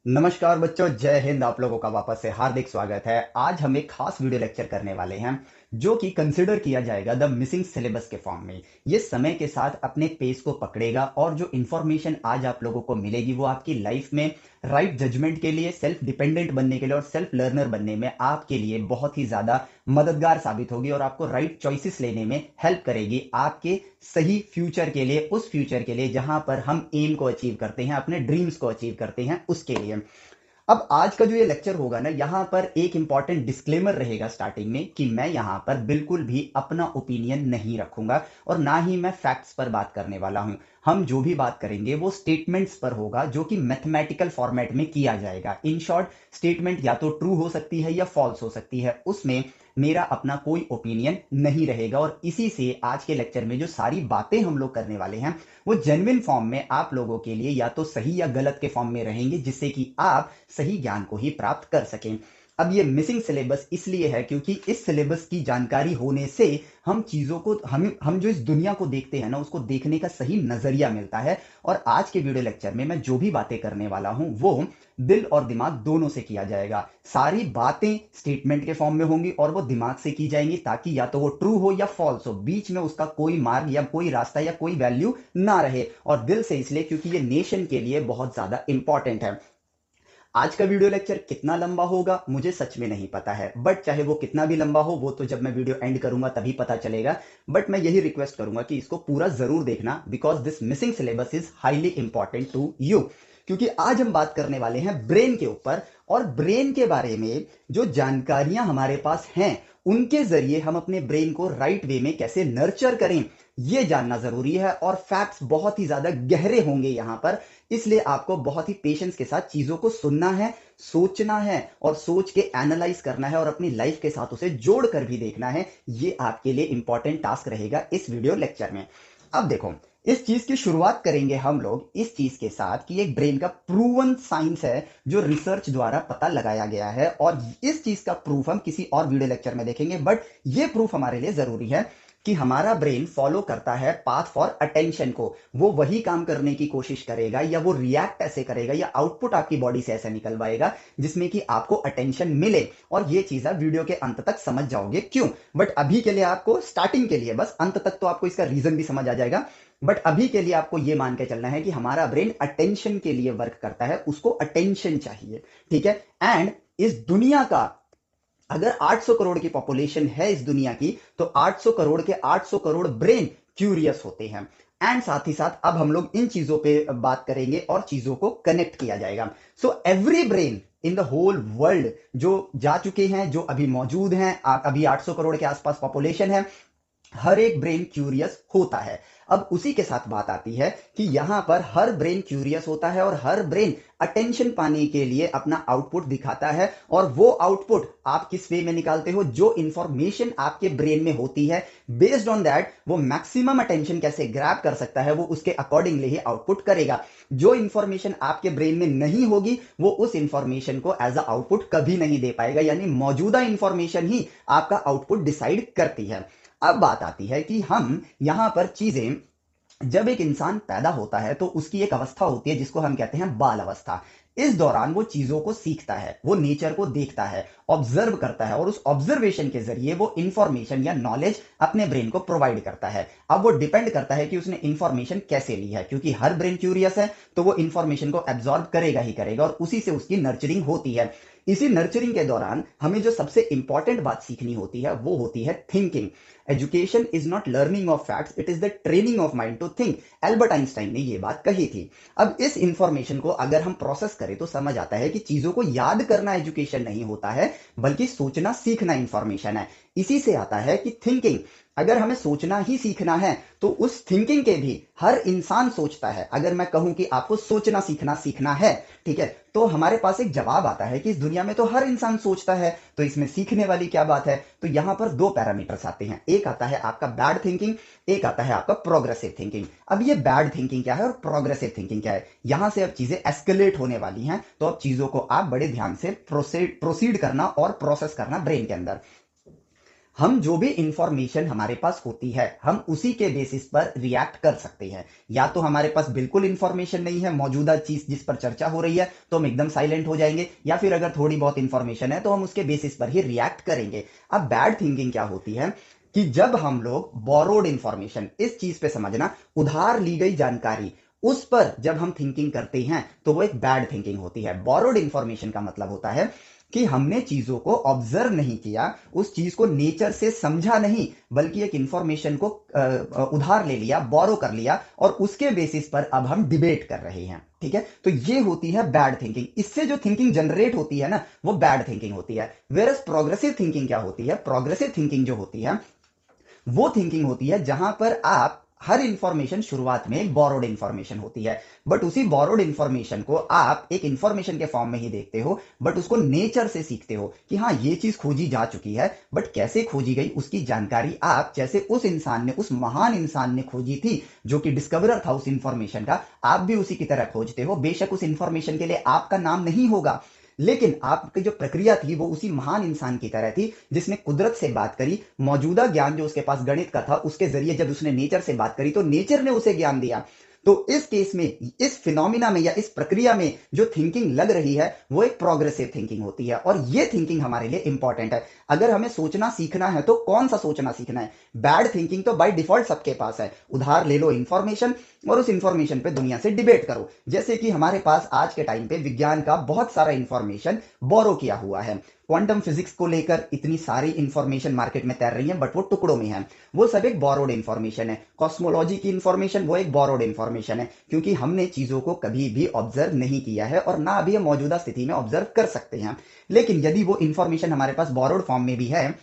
नमस्कार बच्चों, जय हिंद। आप लोगों का वापस से हार्दिक स्वागत है। आज हम एक खास वीडियो लेक्चर करने वाले हैं जो कि कंसिडर किया जाएगा द मिसिंग सिलेबस के फॉर्म में। ये समय के साथ अपने पेस को पकड़ेगा और जो इन्फॉर्मेशन आज आप लोगों को मिलेगी वो आपकी लाइफ में राइट जजमेंट के लिए, सेल्फ डिपेंडेंट बनने के लिए और सेल्फ लर्नर बनने में आपके लिए बहुत ही ज़्यादा मददगार साबित होगी और आपको राइट चॉइसेस लेने में हेल्प करेगी आपके सही फ्यूचर के लिए, उस फ्यूचर के लिए जहां पर हम एम को अचीव करते हैं, अपने ड्रीम्स को अचीव करते हैं, उसके लिए। अब आज का जो ये लेक्चर होगा ना, यहां पर एक इंपॉर्टेंट डिस्क्लेमर रहेगा स्टार्टिंग में कि मैं यहां पर बिल्कुल भी अपना ओपिनियन नहीं रखूंगा और ना ही मैं फैक्ट्स पर बात करने वाला हूं। हम जो भी बात करेंगे वो स्टेटमेंट्स पर होगा जो कि मैथमेटिकल फॉर्मेट में किया जाएगा। इन शॉर्ट, स्टेटमेंट या तो ट्रू हो सकती है या फॉल्स हो सकती है, उसमें मेरा अपना कोई ओपिनियन नहीं रहेगा। और इसी से आज के लेक्चर में जो सारी बातें हम लोग करने वाले हैं वो जेन्युइन फॉर्म में आप लोगों के लिए या तो सही या गलत के फॉर्म में रहेंगे, जिससे कि आप सही ज्ञान को ही प्राप्त कर सकें। अब ये मिसिंग सिलेबस इसलिए है क्योंकि इस सिलेबस की जानकारी होने से हम चीजों को, हम जो इस दुनिया को देखते हैं ना, उसको देखने का सही नजरिया मिलता है। और आज के वीडियो लेक्चर में मैं जो भी बातें करने वाला हूं वो दिल और दिमाग दोनों से किया जाएगा। सारी बातें स्टेटमेंट के फॉर्म में होंगी और वो दिमाग से की जाएंगी, ताकि या तो वो ट्रू हो या फॉल्स हो, बीच में उसका कोई मार्ग या कोई रास्ता या कोई वैल्यू ना रहे। और दिल से इसलिए क्योंकि ये नेशन के लिए बहुत ज्यादा इंपॉर्टेंट है। आज का वीडियो लेक्चर कितना लंबा होगा मुझे सच में नहीं पता है, बट चाहे वो कितना भी लंबा हो वो तो जब मैं वीडियो एंड करूंगा तभी पता चलेगा। बट मैं यही रिक्वेस्ट करूंगा कि इसको पूरा जरूर देखना, because this missing syllabus is highly important to you. क्योंकि आज हम बात करने वाले हैं ब्रेन के ऊपर, और ब्रेन के बारे में जो जानकारियां हमारे पास हैं उनके जरिए हम अपने ब्रेन को राइट वे में कैसे नर्चर करें, ये जानना जरूरी है। और फैक्ट्स बहुत ही ज्यादा गहरे होंगे यहां पर, इसलिए आपको बहुत ही पेशेंस के साथ चीजों को सुनना है, सोचना है और सोच के एनालाइज करना है और अपनी लाइफ के साथ उसे जोड़ कर भी देखना है। ये आपके लिए इंपॉर्टेंट टास्क रहेगा इस वीडियो लेक्चर में। अब देखो, इस चीज की शुरुआत करेंगे हम लोग इस चीज के साथ कि एक ब्रेन का प्रूवन साइंस है जो रिसर्च द्वारा पता लगाया गया है। और इस चीज का प्रूफ हम किसी और वीडियो लेक्चर में देखेंगे, बट ये प्रूफ हमारे लिए जरूरी है कि हमारा ब्रेन फॉलो करता है पाथ फॉर अटेंशन को। वो वही काम करने की कोशिश करेगा या वो रिएक्ट ऐसे करेगा या आउटपुट आपकी बॉडी से ऐसे निकलवाएगा जिसमें कि आपको अटेंशन मिले। और ये चीज आप वीडियो के अंत तक समझ जाओगे क्यों। बट अभी के लिए आपको, स्टार्टिंग के लिए बस, अंत तक तो आपको इसका रीजन भी समझ आ जाएगा, बट अभी के लिए आपको ये मान के चलना है कि हमारा ब्रेन अटेंशन के लिए वर्क करता है, उसको अटेंशन चाहिए। ठीक है। एंड इस दुनिया का, अगर 800 करोड़ की पॉपुलेशन है इस दुनिया की, तो 800 करोड़ के 800 करोड़ ब्रेन क्यूरियस होते हैं। एंड साथ ही साथ अब हम लोग इन चीजों पे बात करेंगे और चीजों को कनेक्ट किया जाएगा। So every brain in the whole world, जो जा चुके हैं, जो अभी मौजूद हैं, अभी 800 करोड़ के आसपास पॉपुलेशन है, हर एक ब्रेन क्यूरियस होता है। अब उसी के साथ बात आती है कि यहां पर हर ब्रेन क्यूरियस होता है और हर ब्रेन अटेंशन पाने के लिए अपना आउटपुट दिखाता है। और वो आउटपुट आप किस वे में निकालते हो, जो इंफॉर्मेशन आपके ब्रेन में होती है, बेस्ड ऑन दैट वो मैक्सिमम अटेंशन कैसे ग्रैब कर सकता है, वो उसके अकॉर्डिंगली ही आउटपुट करेगा। जो इंफॉर्मेशन आपके ब्रेन में नहीं होगी वो उस इंफॉर्मेशन को एज अ आउटपुट कभी नहीं दे पाएगा, यानी मौजूदा इंफॉर्मेशन ही आपका आउटपुट डिसाइड करती है। अब बात आती है कि हम यहां पर चीजें, जब एक इंसान पैदा होता है तो उसकी एक अवस्था होती है जिसको हम कहते हैं बाल अवस्था। इस दौरान वो चीजों को सीखता है, वो नेचर को देखता है, ऑब्जर्व करता है और उस ऑब्जर्वेशन के जरिए वो इंफॉर्मेशन या नॉलेज अपने ब्रेन को प्रोवाइड करता है। अब वो डिपेंड करता है कि उसने इंफॉर्मेशन कैसे ली है, क्योंकि हर ब्रेन क्यूरियस है तो वो इंफॉर्मेशन को एब्जॉर्ब करेगा ही करेगा और उसी से उसकी नर्चरिंग होती है। इसी नर्चरिंग के दौरान हमें जो सबसे इंपॉर्टेंट बात सीखनी होती है वो होती है thinking. Education is not learning of facts, it is the training of mind to think. Albert Einstein ने ये बात कही थी। अब इस इंफॉर्मेशन को अगर हम प्रोसेस करें तो समझ आता है कि चीजों को याद करना एजुकेशन नहीं होता है, बल्कि सोचना सीखना इंफॉर्मेशन है। इसी से आता है कि थिंकिंग, अगर हमें सोचना ही सीखना है तो उस थिंकिंग के भी हर इंसान सोचता है। अगर मैं कहूं कि आपको सोचना सीखना सीखना है, ठीक है, तो हमारे पास एक जवाब आता है कि इस दुनिया में तो हर इंसान सोचता है, तो इसमें सीखने वाली क्या बात है। तो यहां पर दो पैरामीटर्स आते हैं, एक आता है आपका बैड थिंकिंग, एक आता है आपका प्रोग्रेसिव थिंकिंग। अब ये बैड थिंकिंग क्या है और प्रोग्रेसिव थिंकिंग क्या है, यहां से अब चीजें एस्केलेट होने वाली हैं। तो अब चीजों को आप बड़े ध्यान से प्रोसीड करना और प्रोसेस करना ब्रेन के अंदर। हम जो भी इंफॉर्मेशन हमारे पास होती है हम उसी के बेसिस पर रिएक्ट कर सकते हैं। या तो हमारे पास बिल्कुल इंफॉर्मेशन नहीं है, मौजूदा चीज जिस पर चर्चा हो रही है, तो हम एकदम साइलेंट हो जाएंगे, या फिर अगर थोड़ी बहुत इंफॉर्मेशन है तो हम उसके बेसिस पर ही रिएक्ट करेंगे। अब बैड थिंकिंग क्या होती है कि जब हम लोग बोरोड इंफॉर्मेशन, इस चीज पे समझना, उधार ली गई जानकारी, उस पर जब हम थिंकिंग करते हैं तो वो एक बैड थिंकिंग होती है। बोरोड इंफॉर्मेशन का मतलब होता है कि हमने चीजों को ऑब्जर्व नहीं किया, उस चीज को नेचर से समझा नहीं, बल्कि एक इंफॉर्मेशन को उधार ले लिया, बोरो कर लिया, और उसके बेसिस पर अब हम डिबेट कर रहे हैं। ठीक है, तो ये होती है बैड थिंकिंग। इससे जो थिंकिंग जनरेट होती है ना, वो बैड थिंकिंग होती है। वेरस प्रोग्रेसिव थिंकिंग क्या होती है? प्रोग्रेसिव थिंकिंग जो होती है वो थिंकिंग होती है जहां पर आप हर इंफॉर्मेशन शुरुआत में एक बोरोड इंफॉर्मेशन होती है, बट उसी बोरोड इंफॉर्मेशन को आप एक इंफॉर्मेशन के फॉर्म में ही देखते हो, बट उसको नेचर से सीखते हो कि हाँ ये चीज खोजी जा चुकी है, बट कैसे खोजी गई उसकी जानकारी आप, जैसे उस इंसान ने, उस महान इंसान ने खोजी थी जो कि डिस्कवरर था उस इंफॉर्मेशन का, आप भी उसी की तरह खोजते हो। बेशक उस इंफॉर्मेशन के लिए आपका नाम नहीं होगा, लेकिन आपकी जो प्रक्रिया थी वो उसी महान इंसान की तरह थी जिसने कुदरत से बात करी, मौजूदा ज्ञान जो उसके पास गणित का था उसके जरिए जब उसने नेचर से बात करी तो नेचर ने उसे ज्ञान दिया। तो इस केस में, इस फिनोमिना में या इस प्रक्रिया में जो थिंकिंग लग रही है वो एक प्रोग्रेसिव थिंकिंग होती है, और ये थिंकिंग हमारे लिए इंपॉर्टेंट है। अगर हमें सोचना सीखना है तो कौन सा सोचना सीखना है? बैड थिंकिंग तो बाय डिफॉल्ट सबके पास है, उधार ले लो इंफॉर्मेशन और उस इंफॉर्मेशन पे दुनिया से डिबेट करो। जैसे कि हमारे पास आज के टाइम पे विज्ञान का बहुत सारा इंफॉर्मेशन बोरो किया हुआ है। क्वांटम फिजिक्स को लेकर इतनी सारी इंफॉर्मेशन मार्केट में तैर रही है, बट वो टुकड़ों में है, वो सब एक बोरोड इंफॉर्मेशन है। कॉस्मोलॉजी की इंफॉर्मेशन वो एक बोरोड इंफॉर्मेशन है, क्योंकि हमने चीजों को कभी भी ऑब्जर्व नहीं किया है और ना अभी हम मौजूदा स्थिति में ऑब्जर्व कर सकते हैं। लेकिन यदि वो इंफॉर्मेशन हमारे पास बोरोड फॉर्म में भी है,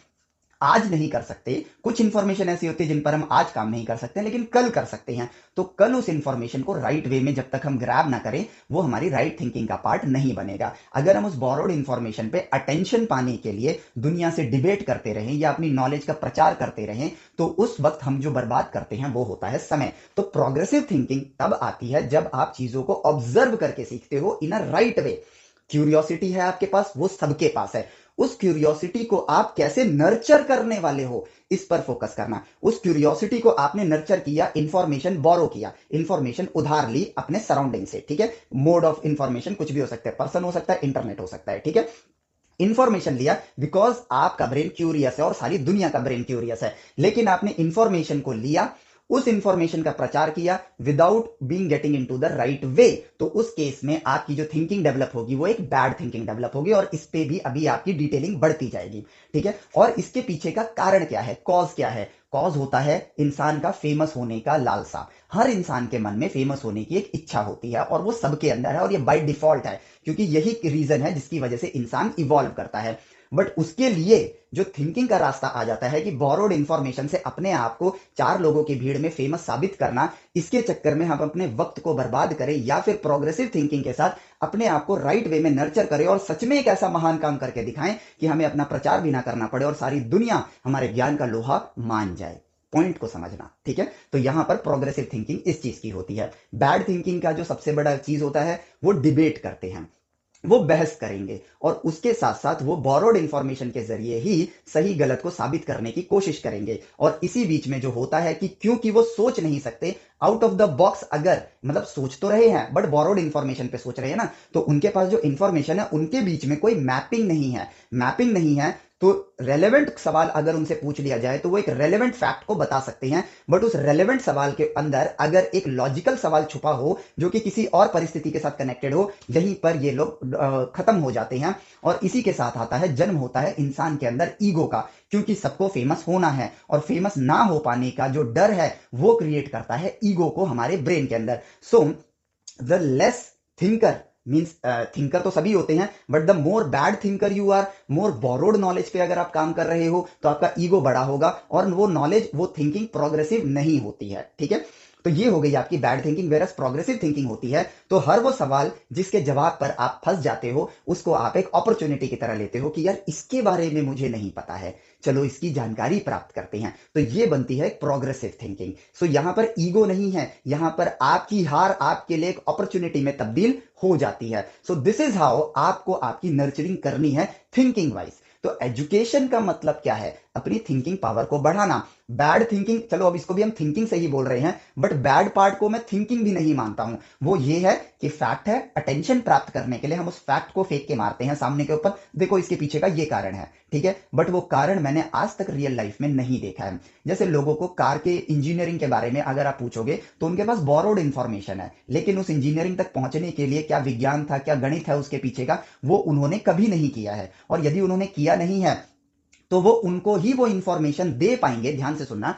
आज नहीं कर सकते, कुछ इंफॉर्मेशन ऐसी होती है जिन पर हम आज काम नहीं कर सकते लेकिन कल कर सकते हैं, तो कल उस इंफॉर्मेशन को राइट वे में जब तक हम ग्रैब ना करें वो हमारी राइट थिंकिंग का पार्ट नहीं बनेगा। अगर हम उस बोरोड इंफॉर्मेशन पे अटेंशन पाने के लिए दुनिया से डिबेट करते रहें या अपनी नॉलेज का प्रचार करते रहें, तो उस वक्त हम जो बर्बाद करते हैं वो होता है समय। तो प्रोग्रेसिव थिंकिंग तब आती है जब आप चीजों को ऑब्जर्व करके सीखते हो इन अ राइट वे। क्यूरियोसिटी है आपके पास, वो सबके पास है, उस क्यूरियोसिटी को आप कैसे नर्चर करने वाले हो इस पर फोकस करना। उस क्यूरियोसिटी को आपने नर्चर किया, इंफॉर्मेशन बोरो किया, इंफॉर्मेशन उधार ली अपने सराउंडिंग से। ठीक है, मोड ऑफ इंफॉर्मेशन कुछ भी हो सकता है, पर्सन हो सकता है, इंटरनेट हो सकता है। ठीक है, इंफॉर्मेशन लिया बिकॉज आपका ब्रेन क्यूरियस है और सारी दुनिया का ब्रेन क्यूरियस है, लेकिन आपने इंफॉर्मेशन को लिया, उस इंफॉर्मेशन का प्रचार किया without being getting into the right वे, तो उस केस में आपकी जो थिंकिंग डेवलप होगी वो एक बैड थिंकिंग डेवलप होगी, और इस पे भी अभी आपकी डिटेलिंग बढ़ती जाएगी। ठीक है, और इसके पीछे का कारण क्या है, कॉज क्या है? कॉज होता है इंसान का फेमस होने का लालसा। हर इंसान के मन में फेमस होने की एक इच्छा होती है और वो सबके अंदर है, और ये बाय डिफॉल्ट है, क्योंकि यही रीजन है जिसकी वजह से इंसान इवॉल्व करता है। बट उसके लिए जो थिंकिंग का रास्ता आ जाता है कि बोरोड इंफॉर्मेशन से अपने आप को चार लोगों की भीड़ में फेमस साबित करना, इसके चक्कर में हम अपने वक्त को बर्बाद करें, या फिर प्रोग्रेसिव थिंकिंग के साथ अपने आप को राइट वे में नर्चर करें और सच में एक ऐसा महान काम करके दिखाएं कि हमें अपना प्रचार भी ना करना पड़े और सारी दुनिया हमारे ज्ञान का लोहा मान जाए। पॉइंट को समझना। ठीक है, तो यहां पर प्रोग्रेसिव थिंकिंग इस चीज की होती है। बैड थिंकिंग का जो सबसे बड़ा चीज होता है वो डिबेट करते हैं, वो बहस करेंगे, और उसके साथ साथ वो बोरोड इंफॉर्मेशन के जरिए ही सही गलत को साबित करने की कोशिश करेंगे। और इसी बीच में जो होता है कि क्योंकि वो सोच नहीं सकते आउट ऑफ द बॉक्स, अगर मतलब सोच तो रहे हैं बट बोरोड इंफॉर्मेशन पे सोच रहे हैं ना, तो उनके पास जो इंफॉर्मेशन है उनके बीच में कोई मैपिंग नहीं है। मैपिंग नहीं है तो रेलेवेंट सवाल अगर उनसे पूछ लिया जाए तो वो एक रेलेवेंट फैक्ट को बता सकते हैं, बट उस रेलेवेंट सवाल के अंदर अगर एक लॉजिकल सवाल छुपा हो जो कि किसी और परिस्थिति के साथ कनेक्टेड हो, यहीं पर ये लोग खत्म हो जाते हैं। और इसी के साथ आता है, जन्म होता है इंसान के अंदर ईगो का, क्योंकि सबको फेमस होना है और फेमस ना हो पाने का जो डर है वो क्रिएट करता है ईगो को हमारे ब्रेन के अंदर। So the less thinker means, thinker तो सभी होते हैं, but the more bad thinker you are, more borrowed knowledge पे अगर आप काम कर रहे हो तो आपका ईगो बड़ा होगा और वो नॉलेज, वो थिंकिंग प्रोग्रेसिव नहीं होती है। ठीक है, तो ये हो गई आपकी bad thinking. Versus progressive thinking होती है तो हर वो सवाल जिसके जवाब पर आप फंस जाते हो उसको आप एक अपॉर्चुनिटी की तरह लेते हो कि यार इसके बारे में मुझे नहीं पता है, चलो इसकी जानकारी प्राप्त करते हैं। तो ये बनती है प्रोग्रेसिव थिंकिंग। सो यहां पर ईगो नहीं है, यहां पर आपकी हार आपके लिए एक अपॉर्चुनिटी में तब्दील हो जाती है। सो दिस इज हाउ आपको आपकी नर्चरिंग करनी है थिंकिंग वाइज। तो एजुकेशन का मतलब क्या है? अपनी थिंकिंग पावर को बढ़ाना। बैड थिंकिंग, चलो अब इसको भी हम थिंकिंग से ही बोल रहे हैं, बट बैड पार्ट को मैं थिंकिंग भी नहीं मानता हूं। वो ये है कि फैक्ट है, अटेंशन प्राप्त करने के लिए हम उस फैक्ट को फेंक के मारते हैं सामने के ऊपर, देखो इसके पीछे का ये कारण है, ठीक है, बट वो कारण मैंने आज तक रियल लाइफ में नहीं देखा है। जैसे लोगों को कार के इंजीनियरिंग के बारे में अगर आप पूछोगे तो उनके पास बोरोड इंफॉर्मेशन है, लेकिन उस इंजीनियरिंग तक पहुंचने के लिए क्या विज्ञान था, क्या गणित है उसके पीछे का, वो उन्होंने कभी नहीं किया है। और यदि उन्होंने किया नहीं है तो वो उनको ही वो इंफॉर्मेशन दे पाएंगे। ध्यान से सुनना,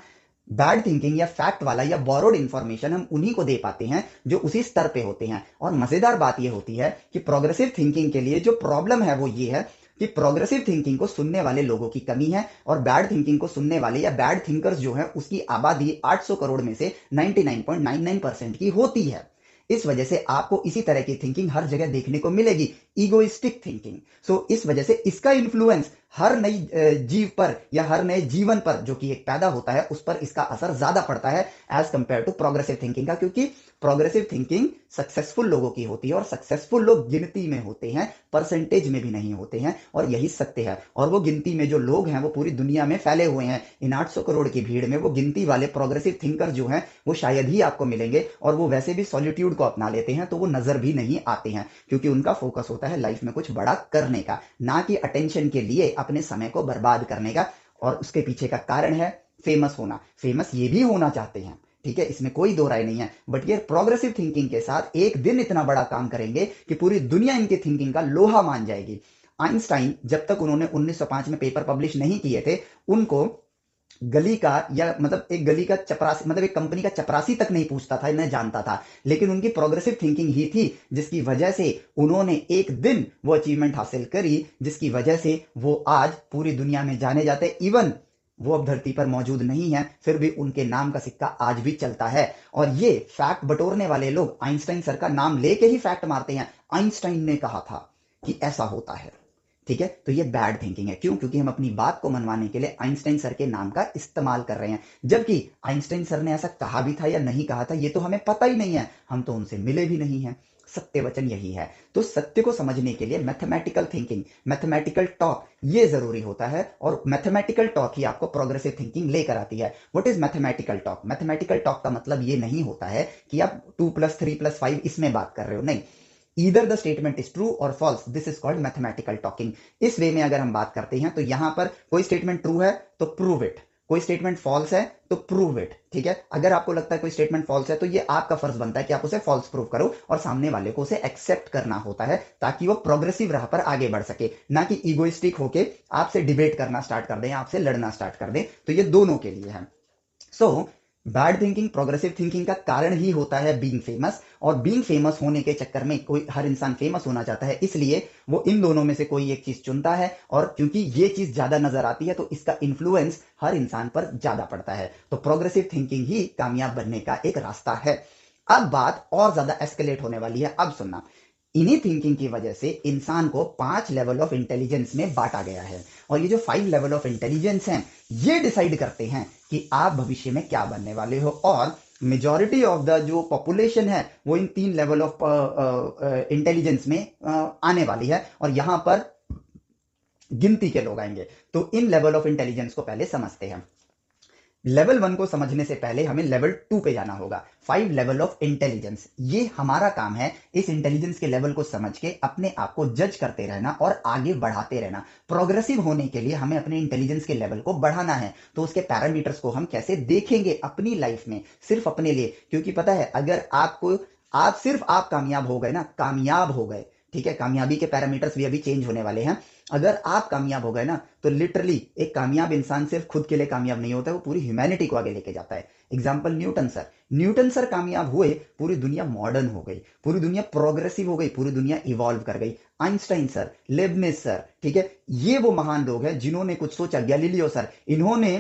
बैड थिंकिंग या फैक्ट वाला या बोरोड इंफॉर्मेशन हम उन्हीं को दे पाते हैं जो उसी स्तर पे होते हैं। और मजेदार बात यह होती है कि प्रोग्रेसिव थिंकिंग के लिए जो प्रॉब्लम है वो ये है कि प्रोग्रेसिव थिंकिंग को सुनने वाले लोगों की कमी है, और बैड थिंकिंग को सुनने वाले या बैड थिंकर्स जो है उसकी आबादी 800 करोड़ में से 99.99% की होती है। इस वजह से आपको इसी तरह की थिंकिंग हर जगह देखने को मिलेगी, ईगोइस्टिक थिंकिंग। सो इस वजह से इसका इन्फ्लुएंस हर नई जीव पर या हर नए जीवन पर जो कि एक पैदा होता है उस पर इसका असर ज्यादा पड़ता है as compare to progressive thinking का, क्योंकि प्रोग्रेसिव थिंकिंग सक्सेसफुल लोगों की होती है, और सक्सेसफुल लोग गिनती में होते हैं, परसेंटेज में भी नहीं होते हैं, और यही सत्य है। और वो गिनती में जो लोग हैं वो पूरी दुनिया में फैले हुए हैं। इन 800 करोड़ की भीड़ में वो गिनती वाले प्रोग्रेसिव थिंकर जो हैं वो शायद ही आपको मिलेंगे, और वो वैसे भी सॉलिट्यूड को अपना लेते हैं तो वो नजर भी नहीं आते हैं, क्योंकि उनका फोकस होता है लाइफ में कुछ बड़ा करने का, ना कि अटेंशन के लिए अपने समय को बर्बाद करने का। और उसके पीछे का कारण है फेमस होना। फेमस ये भी होना चाहते हैं, ठीक है, इसमें कोई दो राय नहीं है, बट ये प्रोग्रेसिव थिंकिंग के साथ एक दिन इतना बड़ा काम करेंगे कि पूरी दुनिया इनकी थिंकिंग का लोहा मान जाएगी। आइंस्टाइन जब तक उन्होंने 1905 में पेपर पब्लिश नहीं किए थे, उनको गली का या मतलब एक गली का चपरासी, मतलब एक कंपनी का चपरासी तक नहीं पूछता था, इन्हें जानता था, लेकिन उनकी प्रोग्रेसिव थिंकिंग ही थी जिसकी वजह से उन्होंने एक दिन वो अचीवमेंट हासिल करी, जिसकी वजह से वो आज पूरी दुनिया में जाने जाते। इवन वो अब धरती पर मौजूद नहीं है, फिर भी उनके नाम का सिक्का आज भी चलता है। और ये फैक्ट बटोरने वाले लोग आइंस्टाइन सर का नाम लेके ही फैक्ट मारते हैं, आइंस्टाइन ने कहा था कि ऐसा होता है, ठीक है। तो ये बैड थिंकिंग है। क्यों? क्योंकि हम अपनी बात को मनवाने के लिए आइंस्टाइन सर के नाम का इस्तेमाल कर रहे हैं, जबकि आइंस्टाइन सर ने ऐसा कहा भी था या नहीं कहा था ये तो हमें पता ही नहीं है, हम तो उनसे मिले भी नहीं हैं। सत्य वचन यही है। तो सत्य को समझने के लिए मैथमेटिकल थिंकिंग, मैथमेटिकल टॉक ये जरूरी होता है, और मैथमेटिकल टॉक ही आपको प्रोग्रेसिव थिंकिंग लेकर आती है। What is mathematical talk? Mathematical talk का मतलब ये नहीं होता है कि आप 2+3+5 इसमें बात कर रहे हो, नहीं। Either the statement is true और false, this is called mathematical talking. इस वे में अगर हम बात करते हैं तो यहां पर कोई स्टेटमेंट ट्रू है तो प्रूव इट, कोई स्टेटमेंट फॉल्स है तो प्रूव इट, ठीक है। अगर आपको लगता है कोई स्टेटमेंट फॉल्स है तो ये आपका फर्ज बनता है कि आप उसे फॉल्स प्रूव करो, और सामने वाले को उसे एक्सेप्ट करना होता है ताकि वो प्रोग्रेसिव राह पर आगे बढ़ सके, ना कि ईगोइस्टिक होके आपसे डिबेट करना स्टार्ट कर दे, आपसे लड़ना स्टार्ट कर दे। तो ये दोनों के लिए है। So bad thinking progressive thinking का कारण ही होता है बीइंग फेमस, और बीइंग फेमस होने के चक्कर में कोई हर इंसान फेमस होना चाहता है, इसलिए वो इन दोनों में से कोई एक चीज चुनता है, और क्योंकि ये चीज ज्यादा नजर आती है तो इसका इन्फ्लुएंस हर इंसान पर ज्यादा पड़ता है। तो प्रोग्रेसिव थिंकिंग ही कामयाब बनने का एक रास्ता है। अब बात और ज्यादा एस्केलेट होने वाली है, अब सुनना। इन्हीं थिंकिंग की वजह से इंसान को 5 लेवल ऑफ इंटेलिजेंस में बांटा गया है, और ये जो 5 लेवल ऑफ इंटेलिजेंस हैं ये डिसाइड करते हैं कि आप भविष्य में क्या बनने वाले हो। और मेजॉरिटी ऑफ द जो पॉपुलेशन है वो इन 3 लेवल ऑफ इंटेलिजेंस में आने वाली है, और यहां पर गिनती के लोग आएंगे। तो इन लेवल ऑफ इंटेलिजेंस को पहले समझते हैं। लेवल 1 को समझने से पहले हमें लेवल 2 पे जाना होगा। 5 लेवल ऑफ इंटेलिजेंस, ये हमारा काम है इस इंटेलिजेंस के लेवल को समझ के अपने आप को जज करते रहना और आगे बढ़ाते रहना। प्रोग्रेसिव होने के लिए हमें अपने इंटेलिजेंस के लेवल को बढ़ाना है, तो उसके पैरामीटर्स को हम कैसे देखेंगे अपनी लाइफ में, सिर्फ अपने लिए। क्योंकि पता है, अगर आपको आप कामयाब हो गए ना, कामयाब हो गए, ठीक है, कामयाबी के पैरामीटर्स भी अभी चेंज होने वाले हैं। अगर आप कामयाब हो गए ना तो लिटरली एक कामयाब इंसान सिर्फ खुद के लिए कामयाब नहीं होता है, वो पूरी ह्यूमैनिटी को आगे लेके जाता है। एग्जांपल न्यूटन सर कामयाब हुए, पूरी दुनिया मॉडर्न हो गई, पूरी दुनिया प्रोग्रेसिव हो गई, पूरी दुनिया इवॉल्व कर गई। आइंस्टाइन सर, लेबनिज सर, ठीक है, ये वो महान लोग हैं जिन्होंने कुछ सोचा। गैलीलियो सर, इन्होंने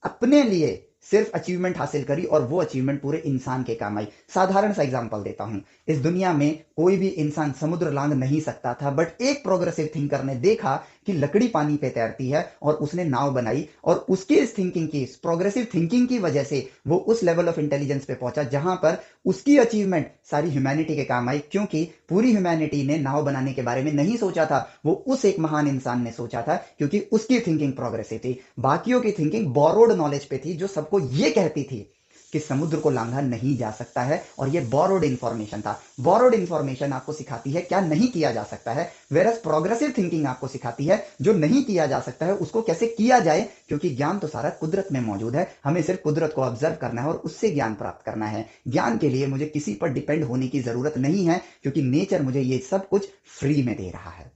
अपने लिए सिर्फ अचीवमेंट हासिल करी और वो अचीवमेंट पूरे इंसान के काम आई। साधारण सा एग्जांपल देता हूं, इस दुनिया में कोई भी इंसान समुद्र लांघ नहीं सकता था, बट एक प्रोग्रेसिव थिंकर ने देखा कि लकड़ी पानी पे तैरती है और उसने नाव बनाई, और उसकी इस थिंकिंग की, इस प्रोग्रेसिव थिंकिंग की वजह से वो उस लेवल ऑफ इंटेलिजेंस पे पहुंचा जहां पर उसकी अचीवमेंट सारी ह्यूमैनिटी के काम आई, क्योंकि पूरी ह्यूमैनिटी ने नाव बनाने के बारे में नहीं सोचा था, वो उस एक महान इंसान ने सोचा था, क्योंकि उसकी थिंकिंग प्रोग्रेसिव थी। बाकियों की थिंकिंग बोरोड नॉलेज पे थी, जो सबको ये कहती थी कि समुद्र को लांघा नहीं जा सकता है, और ये बोरोड इंफॉर्मेशन था। बोरोड इंफॉर्मेशन आपको सिखाती है क्या नहीं किया जा सकता है, वेरस प्रोग्रेसिव थिंकिंग आपको सिखाती है जो नहीं किया जा सकता है उसको कैसे किया जाए, क्योंकि ज्ञान तो सारा कुदरत में मौजूद है, हमें सिर्फ कुदरत को ऑब्जर्व करना है और उससे ज्ञान प्राप्त करना है। ज्ञान के लिए मुझे किसी पर डिपेंड होने की जरूरत नहीं है, क्योंकि नेचर मुझे ये सब कुछ फ्री में दे रहा है।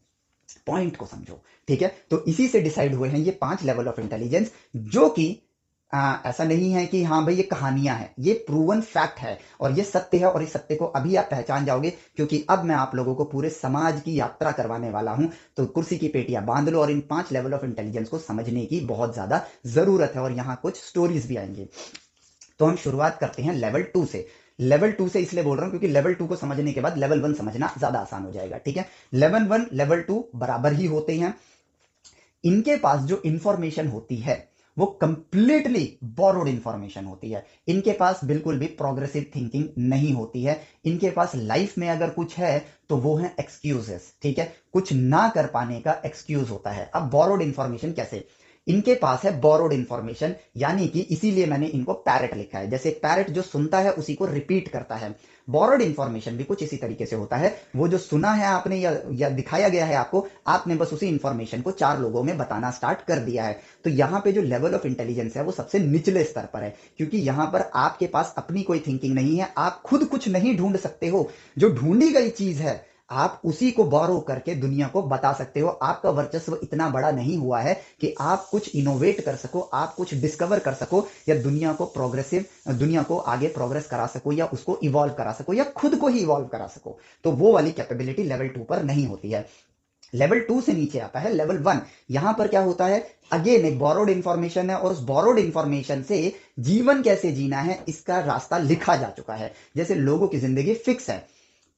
पॉइंट को समझो, ठीक है। तो इसी से डिसाइड हुए हैं ये 5 लेवल ऑफ इंटेलिजेंस, जो कि ऐसा नहीं है कि हाँ भाई ये कहानियां हैं, ये प्रूवन फैक्ट है और ये सत्य है, और इस सत्य को अभी आप पहचान जाओगे, क्योंकि अब मैं आप लोगों को पूरे समाज की यात्रा करवाने वाला हूं। तो कुर्सी की पेटियां बांध लो, और इन 5 लेवल ऑफ इंटेलिजेंस को समझने की बहुत ज्यादा जरूरत है, और यहां कुछ स्टोरीज भी आएंगी। तो हम शुरुआत करते हैं लेवल 2 से। लेवल 2 से इसलिए बोल रहा हूं क्योंकि लेवल 2 को समझने के बाद लेवल 1 समझना ज्यादा आसान हो जाएगा, ठीक है। लेवल 1 लेवल 2 बराबर ही होते हैं। इनके पास जो इंफॉर्मेशन होती है वो कंप्लीटली बोरोड इंफॉर्मेशन होती है। इनके पास बिल्कुल भी प्रोग्रेसिव थिंकिंग नहीं होती है। इनके पास लाइफ में अगर कुछ है तो वो है एक्सक्यूजेस, ठीक है, कुछ ना कर पाने का एक्सक्यूज होता है। अब बोरोड इंफॉर्मेशन कैसे, इनके पास है बोरोड इंफॉर्मेशन, यानी कि इसीलिए मैंने इनको पैरेट लिखा है। जैसे पैरेट जो सुनता है उसी को रिपीट करता है, बोरोड इंफॉर्मेशन भी कुछ इसी तरीके से होता है। वो जो सुना है आपने या दिखाया गया है आपको, आपने बस उसी इंफॉर्मेशन को 4 लोगों में बताना स्टार्ट कर दिया है। तो यहां पे जो लेवल ऑफ इंटेलिजेंस है वो सबसे निचले स्तर पर है, क्योंकि यहां पर आपके पास अपनी कोई थिंकिंग नहीं है, आप खुद कुछ नहीं ढूंढ सकते हो। जो ढूंढी गई चीज है आप उसी को बोरो करके दुनिया को बता सकते हो। आपका वर्चस्व इतना बड़ा नहीं हुआ है कि आप कुछ इनोवेट कर सको, आप कुछ डिस्कवर कर सको, या दुनिया को दुनिया को आगे प्रोग्रेस करा सको, या उसको इवॉल्व करा सको, या खुद को ही इवॉल्व करा सको। तो वो वाली कैपेबिलिटी लेवल 2 पर नहीं होती है। लेवल 2 से नीचे आता है लेवल 1। यहां पर क्या होता है, अगेन एक बोरोड इंफॉर्मेशन है, और उस बोरोड इंफॉर्मेशन से जीवन कैसे जीना है इसका रास्ता लिखा जा चुका है। जैसे लोगों की जिंदगी फिक्स है,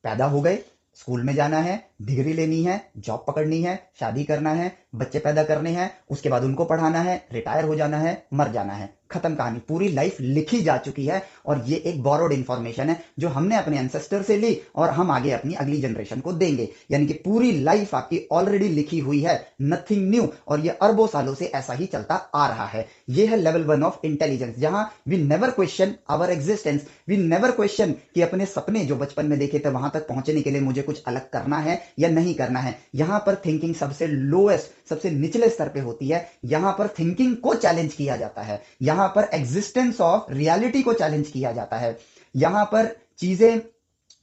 पैदा हो गए, स्कूल में जाना है, डिग्री लेनी है, जॉब पकड़नी है, शादी करना है, बच्चे पैदा करने हैं, उसके बाद उनको पढ़ाना है, रिटायर हो जाना है, मर जाना है, खत्म कहानी। पूरी लाइफ लिखी जा चुकी है, और ये एक बोरोड इंफॉर्मेशन है जो हमने अपने एंसेस्टर से ली और हम आगे अपनी अगली जनरेशन को देंगे। यानी कि पूरी लाइफ आपकी ऑलरेडी लिखी हुई है, नथिंग न्यू, और ये अरबों सालों से ऐसा ही चलता आ रहा है। ये है लेवल 1 ऑफ इंटेलिजेंस, जहां we never question our existence, we never question कि अपने सपने जो बचपन में देखे थे वहां तक पहुंचने के लिए मुझे कुछ अलग करना है या नहीं करना है। यहां पर थिंकिंग सबसे लोएस्ट, सबसे निचले स्तर पे होती है। यहां पर थिंकिंग को चैलेंज किया जाता है, यहां पर एग्जिस्टेंस ऑफ रियलिटी को चैलेंज किया जाता है। यहां पर चीजें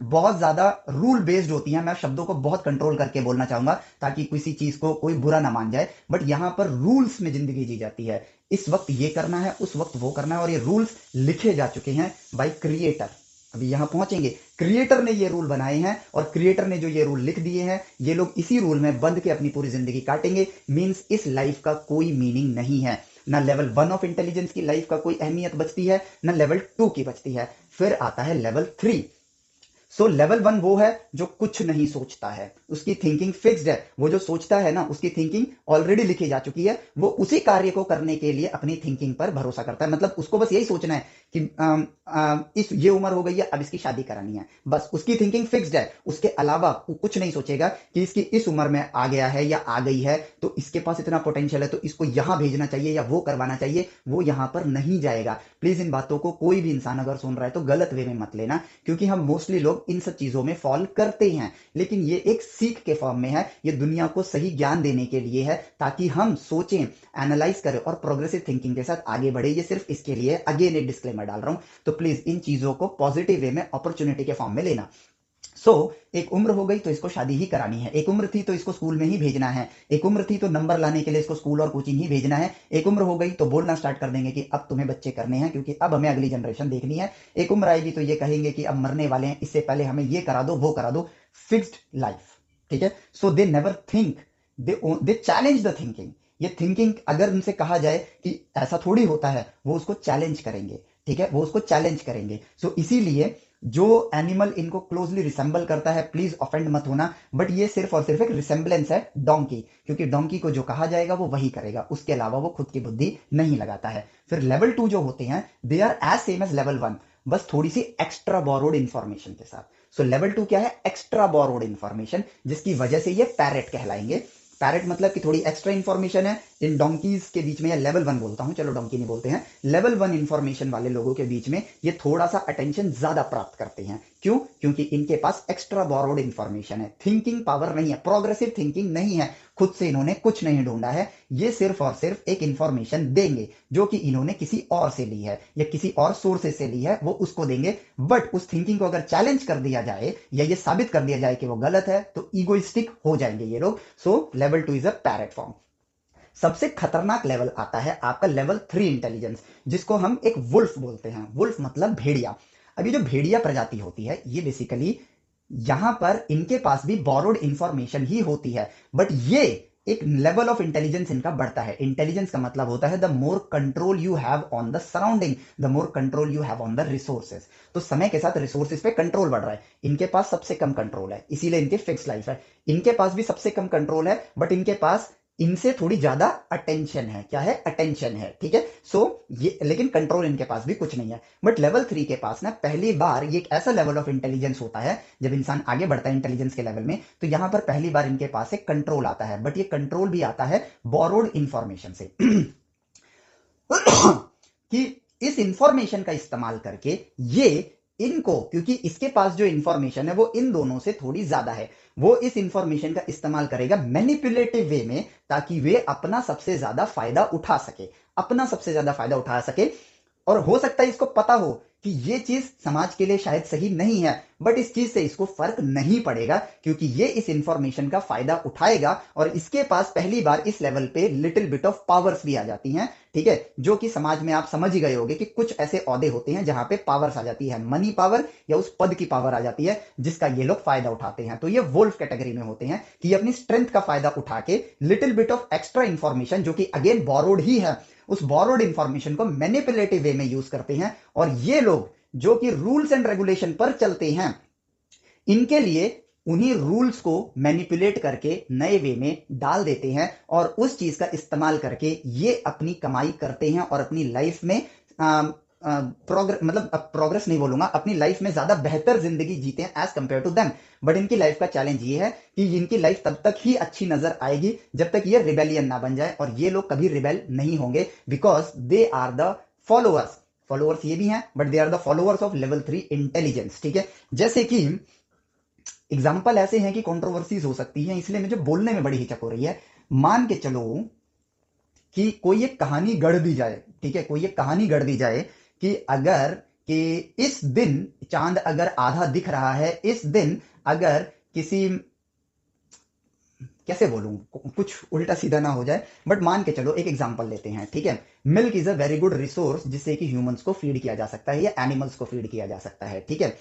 बहुत ज्यादा रूल बेस्ड होती हैं। मैं शब्दों को बहुत कंट्रोल करके बोलना चाहूंगा ताकि किसी चीज को कोई बुरा ना मान जाए, बट यहां पर रूल्स में जिंदगी जी जाती है। इस वक्त ये करना है, उस वक्त वो करना है, और ये रूल्स लिखे जा चुके हैं बाय क्रिएटर। अभी यहां पहुंचेंगे, क्रिएटर ने ये रूल बनाए हैं, और क्रिएटर ने जो ये रूल लिख दिए हैं, ये लोग इसी रूल में बंध के अपनी पूरी जिंदगी काटेंगे। मींस इस लाइफ का कोई मीनिंग नहीं है। ना लेवल 1 ऑफ इंटेलिजेंस की लाइफ का कोई अहमियत बचती है, ना लेवल 2 की बचती है। फिर आता है लेवल 3। सो लेवल 1 वो है जो कुछ नहीं सोचता है, उसकी थिंकिंग फिक्स्ड है। वो जो सोचता है ना, उसकी थिंकिंग ऑलरेडी लिखी जा चुकी है। वो उसी कार्य को करने के लिए अपनी थिंकिंग पर भरोसा करता है। मतलब उसको बस यही सोचना है कि इस ये उम्र हो गई है, अब इसकी शादी करानी है, बस उसकी थिंकिंग फिक्स्ड है। उसके अलावा वो कुछ नहीं सोचेगा कि इसकी इस उम्र में आ गया है या आ गई है तो इसके पास इतना पोटेंशियल है तो इसको यहां भेजना चाहिए या वो करवाना चाहिए। वो यहां पर नहीं जाएगा। प्लीज इन बातों को कोई भी इंसान अगर सुन रहा है तो गलत वे में मत लेना, क्योंकि हम मोस्टली लोग इन सब चीजों में फॉल करते हैं। लेकिन ये एक सीख के फॉर्म में है, ये दुनिया को सही ज्ञान देने के लिए है, ताकि हम सोचें, एनालाइज करें और प्रोग्रेसिव थिंकिंग के साथ आगे बढ़े। ये सिर्फ इसके लिए, अगेन एक डिस्क्लेमर डाल रहा हूं, तो प्लीज इन चीजों को पॉजिटिव वे में, अपॉर्चुनिटी के फॉर्म में लेना। एक उम्र हो गई तो इसको शादी ही करानी है, एक उम्र थी तो इसको स्कूल में ही भेजना है, एक उम्र थी तो नंबर लाने के लिए इसको स्कूल और कोचिंग ही भेजना है, एक उम्र हो गई तो बोलना स्टार्ट कर देंगे कि अब तुम्हें बच्चे करने हैं क्योंकि अब हमें अगली जनरेशन देखनी है, एक उम्र आएगी तो ये कहेंगे कि अब मरने वाले हैं, इससे पहले हमें ये करा दो, वो करा दो। फिक्स्ड लाइफ, ठीक है। So they never think, they challenge the thinking. ये थिंकिंग अगर उनसे कहा जाए कि ऐसा थोड़ी होता है, वो उसको चैलेंज करेंगे। ठीक है, वो उसको चैलेंज करेंगे। सो इसीलिए जो एनिमल इनको क्लोजली रिसेंबल करता है, प्लीज ऑफेंड मत होना, बट ये सिर्फ और सिर्फ एक रिसेंबलेंस है डोंकी, क्योंकि डोंकी को जो कहा जाएगा वो वही करेगा, उसके अलावा वो खुद की बुद्धि नहीं लगाता है। फिर लेवल 2 जो होते हैं, they are as same as level 1, बस थोड़ी सी एक्स्ट्रा बोरोड इंफॉर्मेशन के साथ। सो लेवल 2 क्या है? एक्स्ट्रा बोरोड इंफॉर्मेशन, जिसकी वजह से ये पैरेट कहलाएंगे। पैरेट मतलब कि थोड़ी एक्स्ट्रा इंफॉर्मेशन है इन डोंकीज के बीच में, या लेवल 1 बोलता हूं, चलो डोंकी नहीं बोलते हैं, लेवल 1 इंफॉर्मेशन वाले लोगों के बीच में ये थोड़ा सा अटेंशन ज्यादा प्राप्त करते हैं। क्यों? क्योंकि इनके पास एक्स्ट्रा बोरोड इंफॉर्मेशन है, थिंकिंग पावर नहीं है, प्रोग्रेसिव थिंकिंग नहीं है, खुद से इन्होंने कुछ नहीं ढूंढा है, ये सिर्फ और सिर्फ एक इंफॉर्मेशन देंगे जो कि इन्होंने किसी और से ली है या किसी और सोर्सेज से ली है, वो उसको देंगे। बट उस थिंकिंग को अगर चैलेंज कर दिया जाए या ये साबित कर दिया जाए कि वो गलत है, तो ईगोइस्टिक हो जाएंगे ये लोग। सो level 2 is a parrot form. सबसे खतरनाक लेवल आता है आपका लेवल 3 इंटेलिजेंस, जिसको हम एक वुल्फ बोलते हैं। वुल्फ मतलब भेड़िया। अब ये जो भेड़िया प्रजाति होती है, ये बेसिकली यहां पर इनके पास भी बोरोड इंफॉर्मेशन ही होती है, बट ये एक लेवल ऑफ इंटेलिजेंस इनका बढ़ता है। इंटेलिजेंस का मतलब होता है the more control you have on the surrounding, the more control you have on the resources. तो समय के साथ रिसोर्सेज पे कंट्रोल बढ़ रहा है। इनके पास सबसे कम कंट्रोल है, इसीलिए इनके फिक्स लाइफ है। इनके पास भी सबसे कम कंट्रोल है, बट इनके पास इनसे थोड़ी ज्यादा अटेंशन है। क्या है? अटेंशन है। ठीक है, सो ये, लेकिन कंट्रोल इनके पास भी कुछ नहीं है। बट लेवल 3 के पास ना पहली बार ये एक ऐसा लेवल ऑफ इंटेलिजेंस होता है, जब इंसान आगे बढ़ता है इंटेलिजेंस के लेवल में, तो यहां पर पहली बार इनके पास एक कंट्रोल आता है। बट ये कंट्रोल भी आता है बोरोड इंफॉर्मेशन से कि इस इंफॉर्मेशन का इस्तेमाल करके ये इनको, क्योंकि इसके पास जो इंफॉर्मेशन है वो इन दोनों से थोड़ी ज्यादा है, वो इस इंफॉर्मेशन का इस्तेमाल करेगा मैनिपुलेटिव वे में, ताकि वे अपना सबसे ज्यादा फायदा उठा सके, अपना सबसे ज्यादा फायदा उठा सके। और हो सकता है इसको पता हो कि ये चीज समाज के लिए शायद सही नहीं है, बट इस चीज से इसको फर्क नहीं पड़ेगा, क्योंकि ये इस इंफॉर्मेशन का फायदा उठाएगा और इसके पास पहली बार इस लेवल पे लिटिल बिट ऑफ पावर्स भी आ जाती हैं। ठीक है, जो कि समाज में आप समझ ही गए होंगे कि कुछ ऐसे औहदे होते हैं जहां पे पावर्स आ जाती है, मनी पावर या उस पद की पावर आ जाती है, जिसका ये लोग फायदा उठाते हैं। तो ये वुल्फ कैटेगरी में होते हैं कि ये अपनी स्ट्रेंथ का फायदा उठा के little bit of extra information, जो कि अगेन बोरोड ही है, उस बोरोड इंफॉर्मेशन को मैनिपुलेटिव वे में यूज करते हैं। और ये लोग जो कि रूल्स एंड रेगुलेशन पर चलते हैं, इनके लिए उन्हीं रूल्स को मैनिपुलेट करके नए वे में डाल देते हैं, और उस चीज का इस्तेमाल करके ये अपनी कमाई करते हैं और अपनी लाइफ में प्रोग्रेस नहीं बोलूंगा, अपनी लाइफ में ज्यादा बेहतर जिंदगी जीते हैं as compare to them. But इनकी लाइफ का चैलेंज ये है कि इनकी लाइफ तब तक ही अच्छी नजर आएगी जब तक ये रिबेलियन ना बन जाए, और ये लोग कभी रिबेल नहीं होंगे, because they are the followers. Followers ये भी हैं, but they are the followers of level 3 intelligence. ठीक है, जैसे कि एग्जाम्पल ऐसे हैं कि कंट्रोवर्सीज हो सकती हैं, इसलिए मुझे बोलने में बड़ी हिचक हो रही है। मान के चलो कि कोई एक कहानी गढ़ दी जाए, ठीक है, कोई एक कहानी गढ़ दी जाए कि अगर कि इस दिन चांद अगर आधा दिख रहा है, इस दिन अगर किसी, कैसे बोलूं, कुछ उल्टा सीधा ना हो जाए, बट मान के चलो एक एग्जांपल लेते हैं। ठीक है, milk is a very good resource जिससे कि ह्यूमंस को फीड किया जा सकता है या एनिमल्स को फीड किया जा सकता है। ठीक है,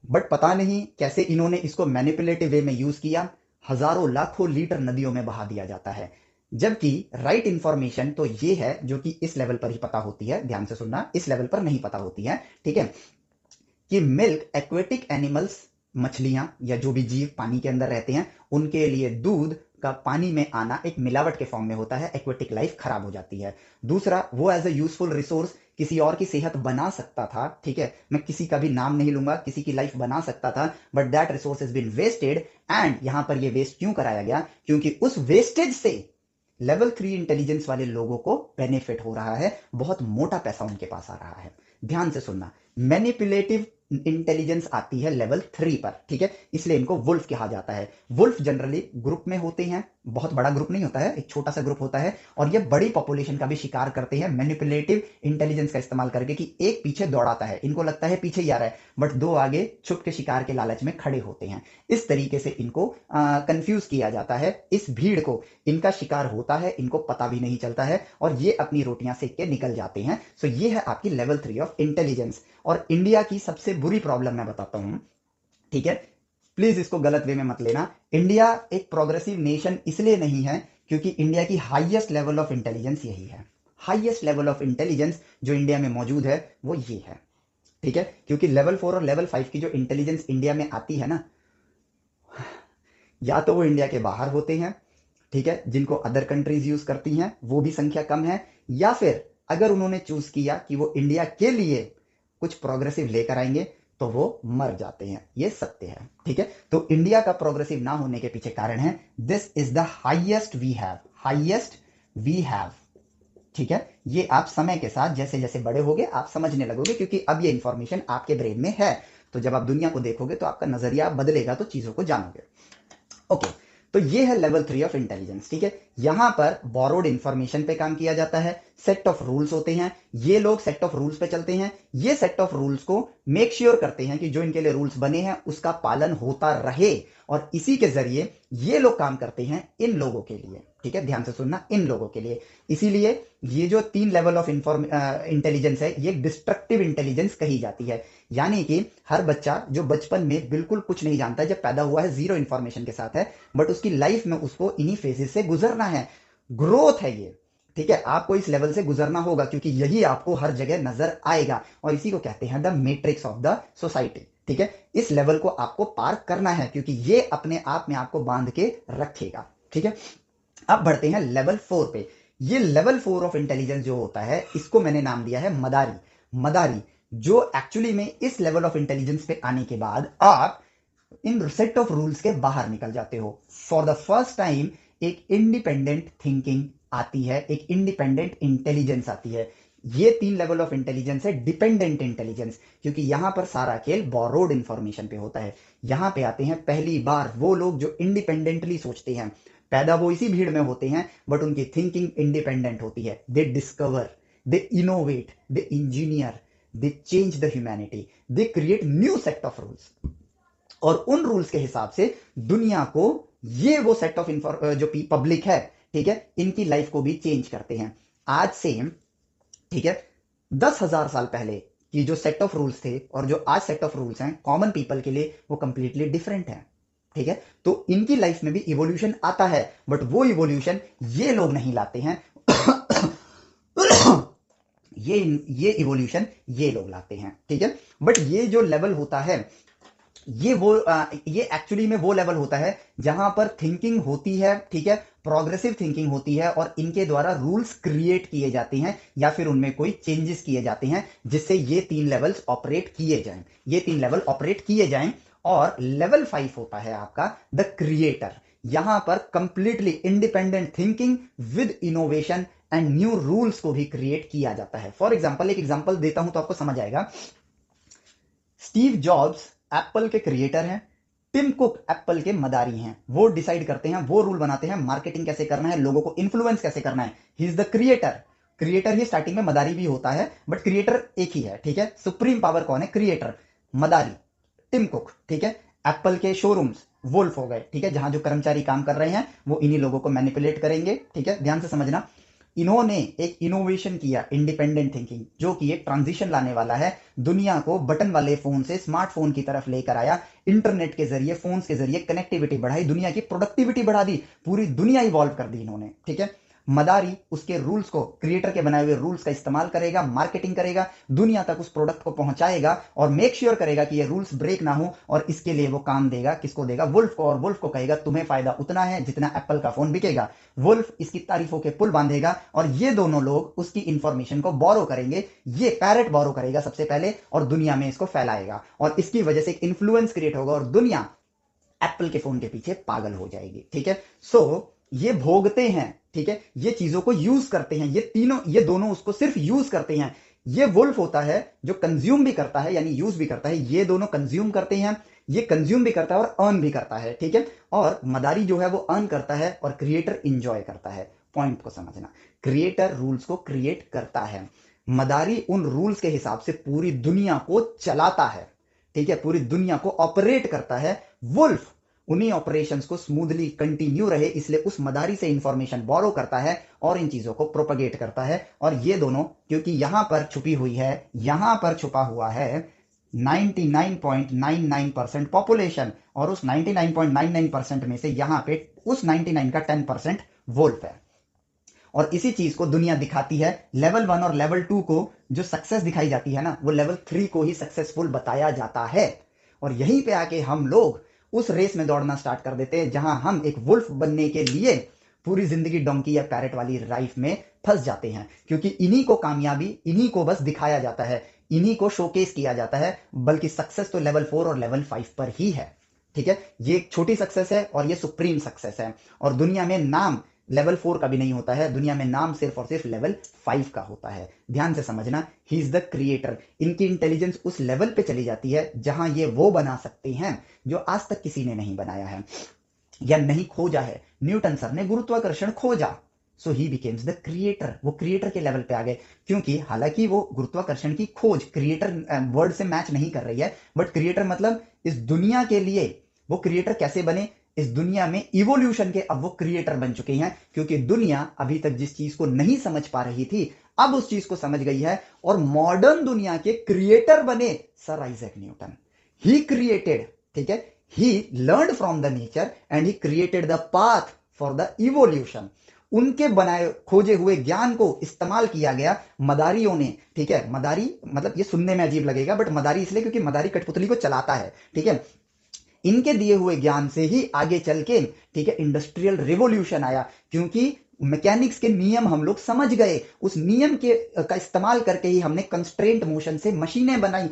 बट पता नहीं कैसे इन्होंने इसको मैनिपुलेटिव वे में यूज किया, हजारों लाखों लीटर नदियों में बहा दिया जाता है। जबकि राइट इंफॉर्मेशन तो ये है जो कि इस लेवल पर ही पता होती है, ध्यान से सुनना, इस लेवल पर नहीं पता होती है। ठीक है, कि मिल्क एक्वेटिक एनिमल्स, मछलियां या जो भी जीव पानी के अंदर रहते हैं, उनके लिए दूध का पानी में आना एक मिलावट के फॉर्म में होता है, एक्वेटिक लाइफ खराब हो जाती है। दूसरा, वो एज ए यूजफुल रिसोर्स किसी और की सेहत बना सकता था। ठीक है, मैं किसी का भी नाम नहीं लूंगा, किसी की लाइफ बना सकता था, but that resource is been wasted. And यहां पर ये वेस्ट क्यों कराया गया? क्योंकि उस वेस्टेज से लेवल 3 इंटेलिजेंस वाले लोगों को बेनिफिट हो रहा है, बहुत मोटा पैसा उनके पास आ रहा है। ध्यान से सुनना, मैनिपुलेटिव इंटेलिजेंस आती है लेवल 3 पर। ठीक है, इसलिए इनको वुल्फ कहा जाता है। वुल्फ जनरली ग्रुप में होते हैं, बहुत बड़ा ग्रुप नहीं होता है, एक छोटा सा ग्रुप होता है, और ये बड़ी पॉपुलेशन का भी शिकार करते हैं मैनिपुलेटिव इंटेलिजेंस का इस्तेमाल करके, कि एक पीछे दौड़ाता है, इनको लगता है पीछे ही आ रहा है, बट दो आगे छुप के शिकार के लालच में खड़े होते हैं। इस तरीके से इनको कंफ्यूज किया जाता है, इस भीड़ को इनका शिकार होता है, इनको पता भी नहीं चलता है, और ये अपनी रोटियां सेक के निकल जाते हैं। सो ये है आपकी लेवल 3 ऑफ इंटेलिजेंस। और इंडिया की सबसे बुरी प्रॉब्लम मैं बताता हूं, ठीक है, प्लीज इसको गलत वे में मत लेना। इंडिया एक प्रोग्रेसिव नेशन इसलिए नहीं है क्योंकि इंडिया की हाईएस्ट लेवल ऑफ इंटेलिजेंस यही है। हाईएस्ट लेवल ऑफ इंटेलिजेंस जो इंडिया में मौजूद है वो ये है, ठीक है। क्योंकि लेवल 4 और लेवल 5 की जो इंटेलिजेंस इंडिया में आती है ना, या तो वो इंडिया के बाहर होते हैं, ठीक है, जिनको अदर कंट्रीज यूज करती हैं, वो भी संख्या कम है, या फिर अगर उन्होंने चूज किया कि वो इंडिया के लिए कुछ प्रोग्रेसिव लेकर आएंगे तो वो मर जाते हैं। ये सत्य है, ठीक है। तो इंडिया का प्रोग्रेसिव ना होने के पीछे कारण है this is the highest we have, highest we have, ठीक है। ये आप समय के साथ जैसे जैसे बड़े होगे आप समझने लगोगे, क्योंकि अब ये इंफॉर्मेशन आपके ब्रेन में है। तो जब आप दुनिया को देखोगे तो आपका नजरिया बदलेगा, तो चीजों को जानोगे। ओके, तो ये है लेवल 3 ऑफ इंटेलिजेंस, ठीक है। यहां पर बोरोड इंफॉर्मेशन पे काम किया जाता है, सेट ऑफ रूल्स होते हैं, ये लोग सेट ऑफ रूल्स पे चलते हैं, ये सेट ऑफ रूल्स को मेक श्योर करते हैं कि जो इनके लिए रूल्स बने हैं उसका पालन होता रहे, और इसी के जरिए ये लोग काम करते हैं इन लोगों के लिए, ठीक है। ध्यान से सुनना, इन लोगों के लिए। इसीलिए ये जो 3 लेवल ऑफ इंटेलिजेंस है ये डिस्ट्रक्टिव इंटेलिजेंस कही जाती है। यानी कि हर बच्चा जो बचपन में बिल्कुल कुछ नहीं जानता, जब पैदा हुआ है जीरो इंफॉर्मेशन के साथ है, बट उसकी लाइफ में उसको इन्हीं फेजेस से गुजरना है। ग्रोथ है ये, ठीक है। आपको इस लेवल से गुजरना होगा, क्योंकि यही आपको हर जगह नजर आएगा, और इसी को कहते हैं the matrix of the society, ठीक है। इस लेवल को आपको पार करना है, क्योंकि ये अपने आप में आपको बांध के रखेगा, ठीक है। अब बढ़ते हैं लेवल 4 पे। ये लेवल 4 ऑफ इंटेलिजेंस जो होता है, इसको मैंने नाम दिया है मदारी। मदारी जो एक्चुअली में इस लेवल ऑफ इंटेलिजेंस पे आने के बाद आप इन सेट ऑफ रूल्स के बाहर निकल जाते हो। फॉर द फर्स्ट टाइम एक इंडिपेंडेंट थिंकिंग आती है, एक इंडिपेंडेंट इंटेलिजेंस आती है। ये 3 लेवल ऑफ इंटेलिजेंस है डिपेंडेंट इंटेलिजेंस, क्योंकि यहां पर सारा खेल बोरोड इंफॉर्मेशन पे होता है। यहां पे आते हैं पहली बार वो लोग जो इंडिपेंडेंटली सोचते हैं। पैदा वो इसी भीड़ में होते हैं, बट उनकी थिंकिंग इंडिपेंडेंट होती है। दे discover, they innovate, they engineer, they change the humanity, they create new set of rules, और उन रूल्स के हिसाब से दुनिया को ये वो सेट ऑफ जो पब्लिक है, ठीक है, इनकी लाइफ को भी चेंज करते हैं। आज से, ठीक है, 10,000 साल पहले की जो सेट ऑफ रूल्स थे और जो आज सेट ऑफ रूल्स हैं कॉमन पीपल के लिए, वो कंप्लीटली डिफरेंट है, ठीक है। तो इनकी लाइफ में भी इवोल्यूशन आता है, बट वो इवोल्यूशन ये लोग नहीं लाते हैं। ये इवोल्यूशन ये लोग लाते हैं, ठीक है। बट ये जो लेवल होता है, ये एक्चुअली में वो लेवल होता है जहां पर थिंकिंग होती है, ठीक है, प्रोग्रेसिव थिंकिंग होती है, और इनके द्वारा रूल्स क्रिएट किए जाते हैं या फिर उनमें कोई चेंजेस किए जाते हैं, जिससे ये 3 लेवल्स ऑपरेट किए जाएं, ये 3 लेवल ऑपरेट किए जाएं। और लेवल 5 होता है आपका द क्रिएटर। यहां पर completely independent thinking with innovation and new rules को भी क्रिएट किया जाता है। फॉर एग्जाम्पल, एक एग्जाम्पल देता हूं तो आपको समझ आएगा। स्टीव जॉब्स एप्पल के क्रिएटर हैं, टिम कुक एप्पल के मदारी हैं। वो डिसाइड करते हैं, वो रूल बनाते हैं, मार्केटिंग कैसे करना है, लोगों को इन्फ्लुएंस कैसे करना है। ही is the creator. Creator he starting में मदारी भी होता है, बट क्रिएटर एक ही है, ठीक है। सुप्रीम पावर कौन है? क्रिएटर, मदारी, टिम कुक, ठीक है। एप्पल के शोरूम्स वुल्फ हो गए, ठीक है, जहां जो कर्मचारी काम कर रहे हैं वो इन्हीं लोगों को मैनिपुलेट करेंगे, ठीक है। ध्यान से समझना, इन्होंने एक इनोवेशन किया, इंडिपेंडेंट थिंकिंग, जो कि एक ट्रांजिशन लाने वाला है। दुनिया को बटन वाले फोन से स्मार्टफोन की तरफ लेकर आया, इंटरनेट के जरिए, फोन के जरिए कनेक्टिविटी बढ़ाई, दुनिया की प्रोडक्टिविटी बढ़ा दी, पूरी दुनिया इवॉल्व कर दी इन्होंने, ठीक है। मदारी उसके रूल्स को, क्रिएटर के बनाए हुए रूल्स का इस्तेमाल करेगा, मार्केटिंग करेगा, दुनिया तक उस प्रोडक्ट को पहुंचाएगा और मेक श्योर करेगा कि ये रूल्स ब्रेक ना हो, और इसके लिए वो काम देगा, किसको देगा? वुल्फ को, और वुल्फ को कहेगा तुम्हें फायदा उतना है जितना एप्पल का फोन बिकेगा। वुल्फ इसकी तारीफों के पुल बांधेगा, और ये दोनों लोग उसकी इंफॉर्मेशन को बोरो करेंगे। ये पैरेट बोरो करेगा सबसे पहले और दुनिया में इसको फैलाएगा, और इसकी वजह से एक इन्फ्लुएंस क्रिएट होगा और दुनिया एप्पल के फोन के पीछे पागल हो जाएगी, ठीक है। सो ये भोगते हैं, ठीक है, ये चीजों को यूज करते हैं, ये दोनों उसको सिर्फ यूज करते हैं। ये वुल्फ होता है जो कंज्यूम भी करता है, यानी यूज भी करता है। ये दोनों कंज्यूम करते हैं, ये कंज्यूम भी करता है और अर्न भी करता है, ठीक है। और मदारी जो है वो अर्न करता है और क्रिएटर इंजॉय करता है। पॉइंट को समझना, क्रिएटर रूल्स को क्रिएट करता है, मदारी उन रूल्स के हिसाब से पूरी दुनिया को चलाता है, ठीक है, पूरी दुनिया को ऑपरेट करता है। वुल्फ उन्हीं ऑपरेशंस को स्मूथली कंटिन्यू रहे, इसलिए उस मदारी से इंफॉर्मेशन बोरो करता है और इन चीजों को प्रोपगेट करता है। और ये दोनों, क्योंकि यहां पर छुपी हुई है, यहां पर छुपा हुआ है 99.99% पॉपुलेशन, और उस 99.99% में से यहां पे उस 99 का 10% वोल्फ है। और इसी चीज को दुनिया दिखाती है। लेवल 1 और लेवल 2 को जो सक्सेस दिखाई जाती है ना, वो लेवल 3 को ही सक्सेसफुल बताया जाता है। और यहीं पे आके हम लोग उस रेस में दौड़ना स्टार्ट कर देते हैं जहां हम एक वुल्फ बनने के लिए पूरी जिंदगी डोंकी या पैरेट वाली लाइफ में फंस जाते हैं, क्योंकि इन्हीं को कामयाबी, इन्हीं को बस दिखाया जाता है, इन्हीं को शोकेस किया जाता है। बल्कि सक्सेस तो लेवल 4 और लेवल 5 पर ही है। ठीक है, ये एक छोटी सक्सेस है और ये सुप्रीम सक्सेस है। और दुनिया में नाम लेवल 4 का भी नहीं होता है, दुनिया में नाम सिर्फ और सिर्फ लेवल 5 का होता है। ध्यान से समझना, ही इज द क्रिएटर। इनकी इंटेलिजेंस उस लेवल पे चली जाती है जहां ये वो बना सकते हैं जो आज तक किसी ने नहीं बनाया है या नहीं खोजा है। न्यूटन सर ने गुरुत्वाकर्षण खोजा, सो ही बिकेम्स द क्रिएटर। वो क्रिएटर के लेवल पे आ गए, क्योंकि हालांकि वो गुरुत्वाकर्षण की खोज क्रिएटर वर्ड से मैच नहीं कर रही है, बट क्रिएटर मतलब इस दुनिया के लिए वो क्रिएटर कैसे बने, इस दुनिया में इवोल्यूशन के अब वो क्रिएटर बन चुके हैं। क्योंकि दुनिया अभी तक जिस चीज को नहीं समझ पा रही थी, अब उस चीज को समझ गई है और मॉडर्न दुनिया के क्रिएटर बने sir Isaac Newton. He created, ठीक है, he learned from the nature and he created the path for the evolution. उनके बनाए खोजे हुए ज्ञान को इस्तेमाल किया गया मदारियों ने। ठीक है, मदारी मतलब ये सुनने में अजीब लगेगा, बट मदारी इसलिए क्योंकि मदारी कठपुतली को चलाता है। ठीक है, इनके दिए हुए ज्ञान से ही आगे चल के, ठीक है, इंडस्ट्रियल रिवॉल्यूशन आया, क्योंकि मैकेनिक्स के नियम हम लोग समझ गए। उस नियम के का इस्तेमाल करके ही हमने कंस्ट्रेंट मोशन से मशीनें बनाई,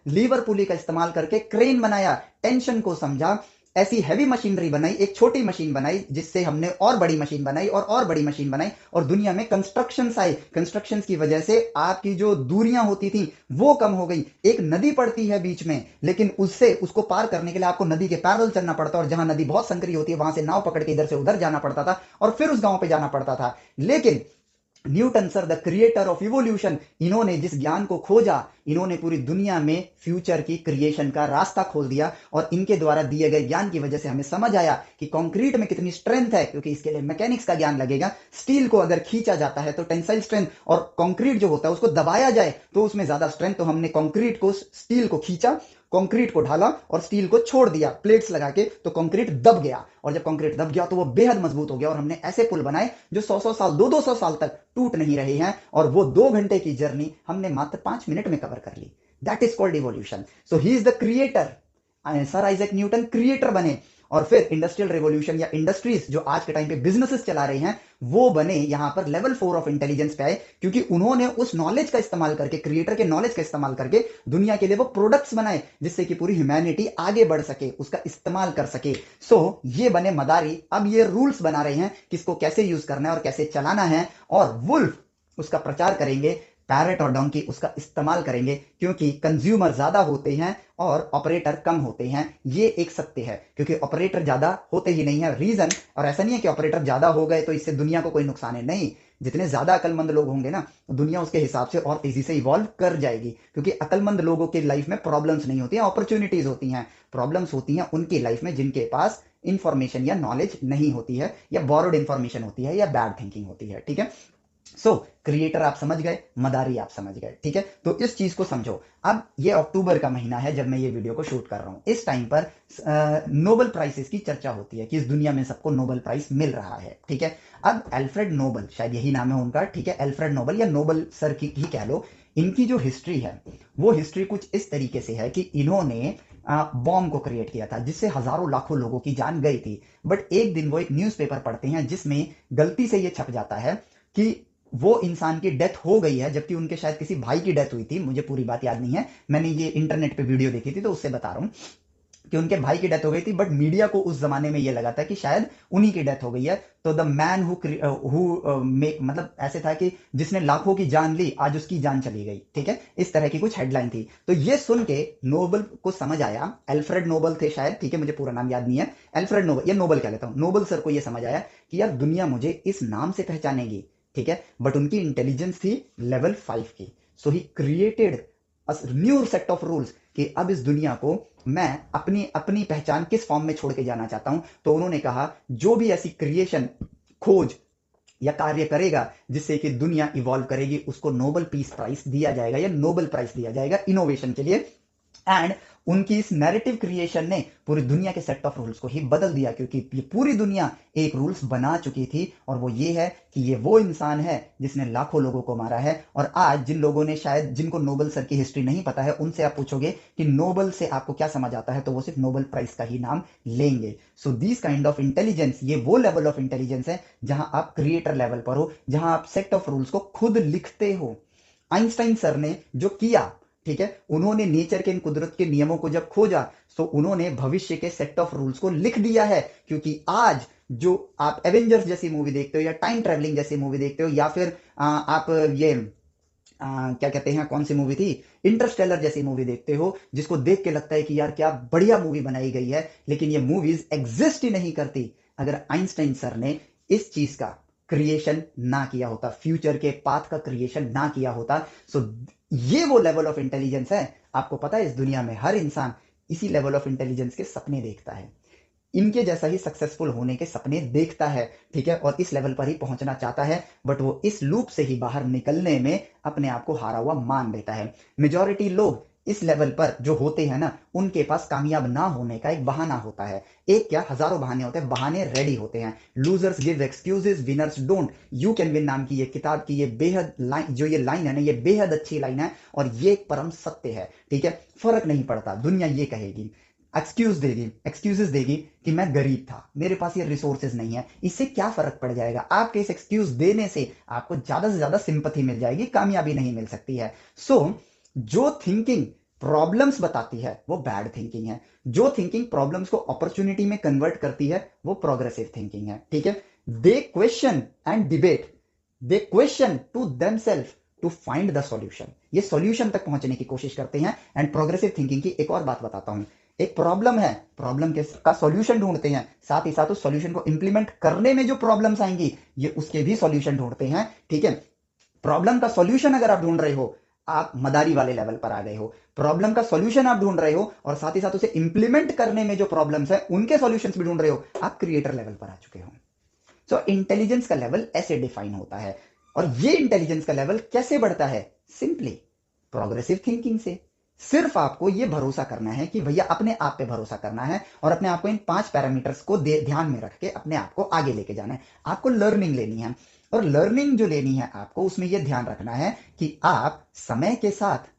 लीवर पुली का इस्तेमाल करके क्रेन बनाया, टेंशन को समझा, ऐसी हैवी मशीनरी बनाई, एक छोटी मशीन बनाई जिससे हमने और बड़ी मशीन बनाई और बड़ी मशीन बनाई। और दुनिया में कंस्ट्रक्शन आए, कंस्ट्रक्शन की वजह से आपकी जो दूरियां होती थी वो कम हो गई। एक नदी पड़ती है बीच में, लेकिन उससे उसको पार करने के लिए आपको नदी के पैरेलल चलना पड़ता है, और जहां नदी बहुत संकरी होती है वहां से नाव पकड़ के इधर से उधर जाना पड़ता था और फिर उस गांव पे जाना पड़ता था। लेकिन Newton sir, the creator of evolution, इन्होंने जिस ज्ञान को खोजा, इन्होंने पूरी दुनिया में फ्यूचर की क्रिएशन का रास्ता खोल दिया। और इनके द्वारा दिए गए ज्ञान की वजह से हमें समझ आया कि कंक्रीट में कितनी स्ट्रेंथ है, क्योंकि इसके लिए मैकेनिक्स का ज्ञान लगेगा। स्टील को अगर खींचा जाता है तो टेंसाइल स्ट्रेंथ, और कंक्रीट जो होता है उसको दबाया जाए तो उसमें ज्यादा स्ट्रेंथ। तो हमने कंक्रीट को, स्टील को खींचा, कंक्रीट को ढाला और स्टील को छोड़ दिया प्लेट्स लगा के, तो कंक्रीट दब गया। और जब कंक्रीट दब गया तो वो बेहद मजबूत हो गया। और हमने ऐसे पुल बनाए जो 100-100 साल, 200-200 साल तक टूट नहीं रहे हैं। और वो 2 घंटे की जर्नी हमने मात्र 5 मिनट में कवर कर ली। That is called evolution. So he is the creator. Sir Isaac Newton creator बने। और फिर इंडस्ट्रियल रिवॉल्यूशन या इंडस्ट्रीज जो आज के टाइम पे बिजनेसेस चला रहे हैं, वो बने यहां पर लेवल 4 ऑफ इंटेलिजेंस पे आए, क्योंकि उन्होंने उस नॉलेज का इस्तेमाल करके, क्रिएटर के नॉलेज का इस्तेमाल करके दुनिया के लिए वो प्रोडक्ट्स बनाए जिससे कि पूरी ह्यूमैनिटी आगे बढ़ सके, उसका इस्तेमाल कर सके। सो ये बने मदारी। अब ये रूल्स बना रहे हैं किसको कैसे यूज करना है और कैसे चलाना है। और वुल्फ उसका प्रचार करेंगे, पैरेट और डोंकी उसका इस्तेमाल करेंगे, क्योंकि कंज्यूमर ज्यादा होते हैं और ऑपरेटर कम होते हैं। ये एक सत्य है, क्योंकि ऑपरेटर ज्यादा होते ही नहीं है। रीजन, और ऐसा नहीं है कि ऑपरेटर ज्यादा हो गए तो इससे दुनिया को कोई नुकसान है, नहीं। जितने ज्यादा अकलमंद लोग होंगे ना, दुनिया उसके हिसाब से और तेजी से इवॉल्व कर जाएगी। क्योंकि अकलमंद लोगों की लाइफ में प्रॉब्लम्स नहीं होती हैं, अपॉर्चुनिटीज होती हैं। प्रॉब्लम्स होती हैं उनकी लाइफ में जिनके पास इंफॉर्मेशन या नॉलेज नहीं होती है, या बोरोड इंफॉर्मेशन होती है, या बैड थिंकिंग होती है। ठीक है, सो क्रिएटर आप समझ गए, मदारी आप समझ गए। ठीक है, तो इस चीज को समझो। अब ये अक्टूबर का महीना है जब मैं ये वीडियो को शूट कर रहा हूं। इस टाइम पर नोबेल प्राइजेस की चर्चा होती है कि इस दुनिया में सबको नोबेल प्राइज मिल रहा है। ठीक है, अब एल्फ्रेड नोबेल, शायद यही नाम है उनका, ठीक है, एल्फ्रेड नोबेल या नोबेल सर की ही कह लो, इनकी जो हिस्ट्री है वो हिस्ट्री कुछ इस तरीके से है कि इन्होंने बॉम्ब को क्रिएट किया था जिससे हजारों लाखों लोगों की जान गई थी। बट एक दिन वो एक न्यूज़पेपर पढ़ते हैं जिसमें गलती से ये छप जाता है कि वो इंसान की डेथ हो गई है, जबकि उनके शायद किसी भाई की डेथ हुई थी। मुझे पूरी बात याद नहीं है, मैंने ये इंटरनेट पे वीडियो देखी थी तो उससे बता रहा हूं कि उनके भाई की डेथ हो गई थी। बट मीडिया को उस जमाने में ये लगा था कि शायद उन्हीं की डेथ हो गई है। तो द मैन हु मेक, मतलब ऐसे था कि जिसने लाखों की जान ली आज उसकी जान चली गई। ठीक है, इस तरह की कुछ हेडलाइन थी। तो ये सुन के नोबेल को समझ आया, एल्फ्रेड नोबेल थे शायद, ठीक है, मुझे पूरा नाम याद नहीं है, एल्फ्रेड नोबेल या नोबेल कह लेता हूं। नोबेल सर को ये समझ आया कि यार दुनिया मुझे इस नाम से पहचानेगी। ठीक है, बट उनकी इंटेलिजेंस थी लेवल 5 की। So he created a new set of rules कि अब इस दुनिया को मैं अपनी अपनी पहचान किस फॉर्म में छोड़ के जाना चाहता हूं। तो उन्होंने कहा जो भी ऐसी क्रिएशन, खोज या कार्य करेगा जिससे कि दुनिया इवॉल्व करेगी, उसको नोबेल पीस प्राइज दिया जाएगा या नोबेल प्राइज दिया जाएगा इनोवेशन के लिए। एंड उनकी इस नैरेटिव क्रिएशन ने पूरी दुनिया के सेट ऑफ रूल्स को ही बदल दिया, क्योंकि ये पूरी दुनिया एक रूल्स बना चुकी थी, और वो ये है कि ये वो इंसान है जिसने लाखों लोगों को मारा है। और आज जिन लोगों ने, शायद जिनको नोबेल सर की हिस्ट्री नहीं पता है, उनसे आप पूछोगे कि नोबेल से आपको क्या समझ आता है, तो वो सिर्फ नोबेल प्राइज का ही नाम लेंगे। So this kind of intelligence, ये वो लेवल ऑफ इंटेलिजेंस है जहां आप क्रिएटर लेवल पर हो, जहां आप सेट ऑफ रूल्स को खुद लिखते हो। आइंस्टाइन सर ने जो किया, ठीक है, उन्होंने नेचर के इन कुदरत के नियमों को जब खोजा, तो उन्होंने भविष्य के सेट ऑफ रूल्स को लिख दिया है। क्योंकि आज जो आप एवेंजर्स जैसी मूवी देखते हो, या टाइम ट्रेवलिंग जैसी मूवी देखते हो, या फिर आप ये क्या कहते हैं, कौन सी मूवी थी, इंटरस्टेलर जैसी मूवी देखते हो, जिसको देख के लगता है कि यार क्या बढ़िया मूवी बनाई गई है, लेकिन ये मूवीज एग्जिस्ट ही नहीं करती अगर आइंस्टाइन सर ने इस चीज का क्रिएशन ना किया होता, फ्यूचर के पाथ का क्रिएशन ना किया होता। सो ये वो लेवल ऑफ इंटेलिजेंस है। आपको पता है इस दुनिया में हर इंसान इसी लेवल ऑफ इंटेलिजेंस के सपने देखता है, इनके जैसा ही सक्सेसफुल होने के सपने देखता है, ठीक है, और इस लेवल पर ही पहुंचना चाहता है, बट वो इस लूप से ही बाहर निकलने में अपने आप को हारा हुआ मान लेता है। मेजॉरिटी लोग इस लेवल पर जो होते हैं ना, उनके पास कामयाब ना होने का एक बहाना होता है। एक क्या, हजारों बहाने होते हैं, बहाने रेडी होते हैं। Losers give excuses, winners don't. You can win नाम की ये किताब की ये बेहद लाइन, जो ये लाइन है ना, ये बेहद अच्छी लाइन है, और ये एक परम सत्य है, ठीक है। फर्क नहीं पड़ता, दुनिया ये कहेगी, एक्सक्यूजेस देगी कि मैं गरीब था, मेरे पास ये रिसोर्सेज नहीं है, इससे क्या फर्क पड़ जाएगा। आपके इस एक्सक्यूज देने से आपको ज्यादा से ज्यादा सिंपैथी मिल जाएगी, कामयाबी नहीं मिल सकती है। सो जो थिंकिंग प्रॉब्लम्स बताती है वो बैड थिंकिंग है, जो थिंकिंग प्रॉब्लम्स को अपॉर्चुनिटी में कन्वर्ट करती है वो प्रोग्रेसिव थिंकिंग है, ठीक है। They question and debate, they question to themselves to find the solution, ये सॉल्यूशन तक पहुंचने की कोशिश करते हैं। एंड प्रोग्रेसिव थिंकिंग की एक और बात बताता हूं, एक प्रॉब्लम है, प्रॉब्लम के का सॉल्यूशन ढूंढते हैं, साथ ही साथ उस सॉल्यूशन को इंप्लीमेंट करने में जो प्रॉब्लम्स आएंगी, ये उसके भी सॉल्यूशन ढूंढते हैं, ठीक है। प्रॉब्लम का सॉल्यूशन अगर आप ढूंढ रहे हो, आप मदारी वाले लेवल पर आ गए हो। प्रॉब्लम का सॉल्यूशन आप ढूंढ रहे हो, और साथ ही साथ उसे इंप्लीमेंट करने में जो प्रॉब्लम्स है उनके सॉल्यूशंस भी ढूंढ रहे हो, आप क्रिएटर लेवल पर आ चुके हो। सो इंटेलिजेंस का लेवल ऐसे डिफाइन होता है। और ये इंटेलिजेंस का लेवल कैसे बढ़ता है? सिंपली प्रोग्रेसिव थिंकिंग से। सिर्फ आपको ये भरोसा करना है कि भैया अपने आप पे भरोसा करना है, और अपने आप को इन 5 पैरामीटर्स को ध्यान में रख के अपने आप को आगे लेके जाना है। आपको लर्निंग लेनी है, और लर्निंग जो लेनी है आपको, उसमें यह ध्यान रखना है कि आप समय के साथ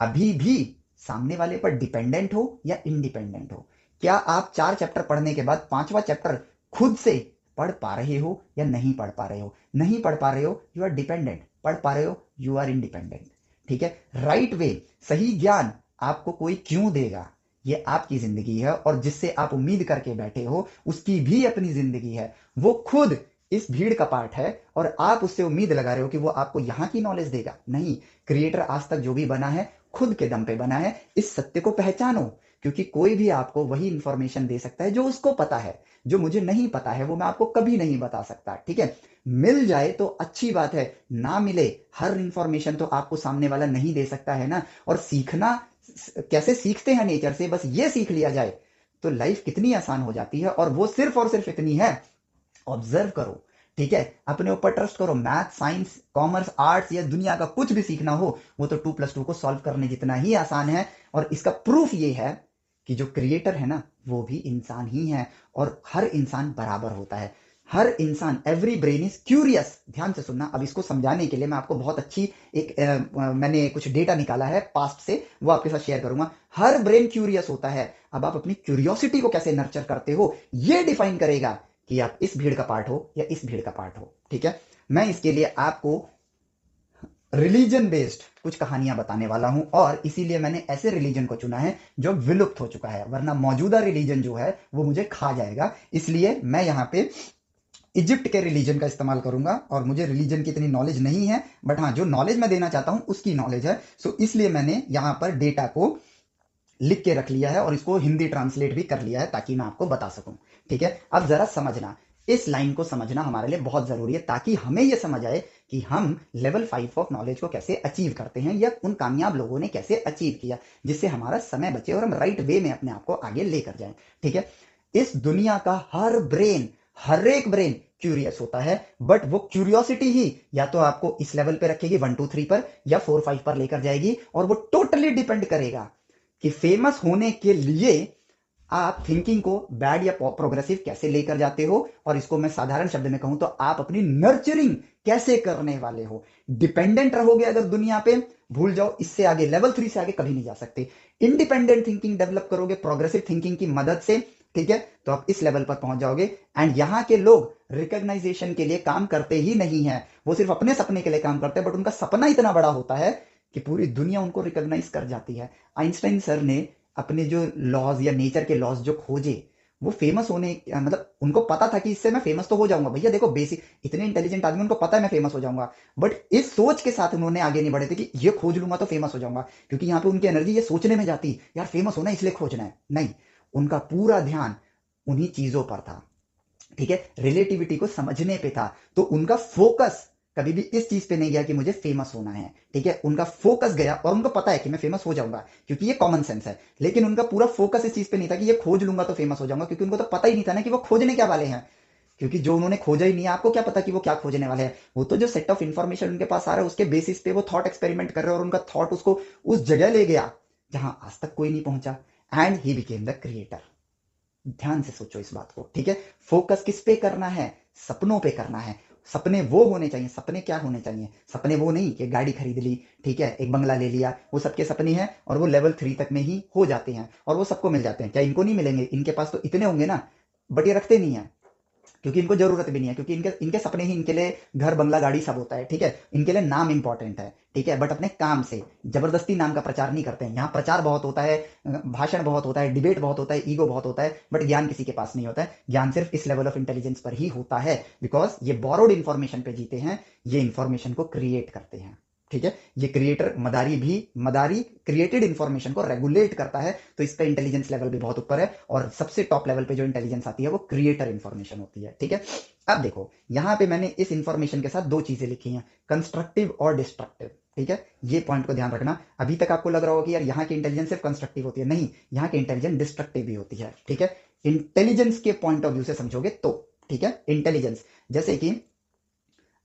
अभी भी सामने वाले पर डिपेंडेंट हो या इंडिपेंडेंट हो। क्या आप 4 चैप्टर पढ़ने के बाद 5वां चैप्टर खुद से पढ़ पा रहे हो या नहीं पढ़ पा रहे हो? नहीं पढ़ पा रहे हो, यू आर डिपेंडेंट। पढ़ पा रहे हो, यू आर इंडिपेंडेंट, ठीक है। राइट वे, सही ज्ञान आपको कोई क्यों देगा, ये आपकी जिंदगी है, और जिससे आप उम्मीद करके बैठे हो उसकी भी अपनी जिंदगी है। वो खुद इस भीड़ का पार्ट है, और आप उससे उम्मीद लगा रहे हो कि वो आपको यहां की नॉलेज देगा। नहीं, क्रिएटर आज तक जो भी बना है खुद के दम पे बना है। इस सत्य को पहचानो, क्योंकि कोई भी आपको वही इंफॉर्मेशन दे सकता है जो उसको पता है। जो मुझे नहीं पता है वो मैं आपको कभी नहीं बता सकता, ठीक है। मिल जाए तो अच्छी बात है, ना मिले, हर इंफॉर्मेशन तो आपको सामने वाला नहीं दे सकता है ना। और सीखना कैसे सीखते हैं नेचर से, बस ये सीख लिया जाए तो लाइफ कितनी आसान हो जाती है। और वो सिर्फ और सिर्फ इतनी है, ऑब्जर्व करो, ठीक है, अपने ऊपर ट्रस्ट करो। मैथ, साइंस, कॉमर्स, आर्ट्स या दुनिया का कुछ भी सीखना हो, वो तो 2+2 को सॉल्व करने जितना ही आसान है। और इसका प्रूफ ये है कि जो क्रिएटर है ना, वो भी इंसान ही है, और हर इंसान बराबर होता है। हर इंसान, एवरी ब्रेन इज क्यूरियस। ध्यान से सुनना, अब इसको समझाने के लिए मैं आपको बहुत अच्छी मैंने कुछ डेटा निकाला है पास्ट से, वो आपके साथ शेयर करूंगा। हर ब्रेन क्यूरियस होता है। अब आप अपनी क्यूरियोसिटी को कैसे नर्चर करते हो, ये डिफाइन करेगा कि आप इस भीड़ का पार्ट हो या इस भीड़ का पार्ट हो, ठीक है। मैं इसके लिए आपको रिलीजन बेस्ड कुछ कहानियां बताने वाला हूं, और इसीलिए मैंने ऐसे रिलीजन को चुना है जो विलुप्त हो चुका है, वरना मौजूदा रिलीजन जो है वो मुझे खा जाएगा। इसलिए मैं यहां पे इजिप्ट के रिलीजन का इस्तेमाल करूंगा, और मुझे रिलीजन की इतनी नॉलेज नहीं है, बट हाँ, जो नॉलेज मैं देना चाहता हूं उसकी नॉलेज है। सो इसलिए मैंने यहां पर डेटा को लिख के रख लिया है, और इसको हिंदी ट्रांसलेट भी कर लिया है ताकि मैं आपको बता सकूं, ठीक है। अब जरा समझना, इस लाइन को समझना हमारे लिए बहुत जरूरी है, ताकि हमें यह समझ आए कि हम लेवल 5 ऑफ नॉलेज को कैसे अचीव करते हैं, या उन कामयाब लोगों ने कैसे अचीव किया, जिससे हमारा समय बचे और हम राइट वे में अपने आप को आगे लेकर जाएं, ठीक है। इस दुनिया का हर ब्रेन, हर एक ब्रेन क्यूरियस होता है, बट वो क्यूरियोसिटी ही या तो आपको इस लेवल पे रखेगी 1 2 3 पर, या 4 5 पर लेकर जाएगी। और वो टोटली डिपेंड करेगा कि फेमस होने के लिए आप थिंकिंग को बैड या प्रोग्रेसिव कैसे लेकर जाते हो, और इसको मैं साधारण शब्द में कहूं तो आप अपनी नर्चरिंग कैसे करने वाले हो। डिपेंडेंट रहोगे अगर दुनिया पे, भूल जाओ, इससे आगे लेवल 3 से आगे कभी नहीं जा सकते। इंडिपेंडेंट थिंकिंग डेवलप करोगे प्रोग्रेसिव थिंकिंग की मदद से, ठीक है, तो आप इस लेवल पर पहुंच जाओगे। एंड यहाँ के लोग रिकॉग्नाइजेशन के लिए काम करते ही नहीं है, वो सिर्फ अपने सपने के लिए काम करते हैं, बट उनका सपना इतना बड़ा होता है कि पूरी दुनिया उनको रिकॉग्नाइज कर जाती है। आइंस्टाइन सर ने अपने जो लॉज या नेचर के लॉज जो खोजे, वो फेमस होने मतलब उनको पता था कि इससे मैं फेमस तो हो जाऊंगा। भैया देखो, बेसिक इतने इंटेलिजेंट आदमी, उनको पता है मैं फेमस हो जाऊंगा, बट इस सोच के साथ उन्होंने आगे नहीं बढ़े थे कि ये खोज लूंगा तो फेमस हो जाऊंगा, क्योंकि यहाँ पे उनकी एनर्जी ये सोचने में जाती यार फेमस होना है इसलिए खोजना है, नहीं। उनका पूरा ध्यान उन्हीं चीजों पर था, ठीक है, रिलेटिविटी को समझने पे था। तो उनका फोकस कभी भी इस चीज पे नहीं गया कि मुझे फेमस होना है, ठीक है, उनका फोकस गया, और उनको पता है कि मैं फेमस हो जाऊंगा क्योंकि ये कॉमन सेंस है। लेकिन उनका पूरा फोकस इस चीज पे नहीं था कि ये खोज लूंगा तो फेमस हो जाऊंगा, क्योंकि उनको तो पता ही नहीं था ना कि वो खोजने क्या वाले हैं। क्योंकि जो उन्होंने खोजा ही नहीं है, आपको क्या पता कि वो क्या खोजने वाले हैं। वो तो जो सेट ऑफ इंफॉर्मेशन उनके पास आ रहा है उसके बेसिस पे वो थॉट एक्सपेरिमेंट कर रहे हैं, और उनका थॉट उसको उस जगह ले गया जहां आज तक कोई नहीं पहुंचा। And he became the creator. ध्यान से सोचो इस बात को, ठीक है। फोकस किस पे करना है? सपनों पे करना है। सपने वो होने चाहिए। सपने क्या होने चाहिए? सपने वो नहीं कि गाड़ी खरीद ली, ठीक है, एक बंगला ले लिया, वो सबके सपने हैं, और वो लेवल 3 तक में ही हो जाते हैं, और वो सबको मिल जाते हैं। क्या इनको नहीं मिलेंगे? इनके पास तो इतने होंगे ना, बट ये रखते नहीं है, क्योंकि इनको जरूरत भी नहीं है, क्योंकि इनके इनके सपने ही इनके लिए घर बंगला गाड़ी सब होता है, ठीक है। इनके लिए नाम इंपॉर्टेंट है, ठीक है, बट अपने काम से जबरदस्ती नाम का प्रचार नहीं करते हैं। यहाँ प्रचार बहुत होता है, भाषण बहुत होता है, डिबेट बहुत होता है, ईगो बहुत होता है, बट ज्ञान किसी के पास नहीं होता है। ज्ञान सिर्फ इस लेवल ऑफ इंटेलिजेंस पर ही होता है, बिकॉज ये बोरोड इंफॉर्मेशन पे जीते हैं, ये इंफॉर्मेशन को क्रिएट करते हैं, ठीक है। ये क्रिएटर मदारी क्रिएटेड इंफॉर्मेशन को रेगुलेट करता है, तो इसका इंटेलिजेंस लेवल भी बहुत ऊपर है, और सबसे टॉप लेवल पे जो इंटेलिजेंस आती है वो क्रिएटर इंफॉर्मेशन होती है, ठीक है। अब देखो, यहां पे मैंने इस इंफॉर्मेशन के साथ दो चीजें लिखी हैं, कंस्ट्रक्टिव और डिस्ट्रक्टिव, ठीक है। ये पॉइंट को ध्यान रखना। अभी तक आपको लग रहा होगा कि यार यहाँ की इंटेलिजेंस सिर्फ कंस्ट्रक्टिव होती है, नहीं, यहाँ की इंटेलिजेंस डिस्ट्रक्टिव भी होती है, ठीक है। इंटेलिजेंस के पॉइंट ऑफ व्यू से समझोगे तो, ठीक है, इंटेलिजेंस जैसे कि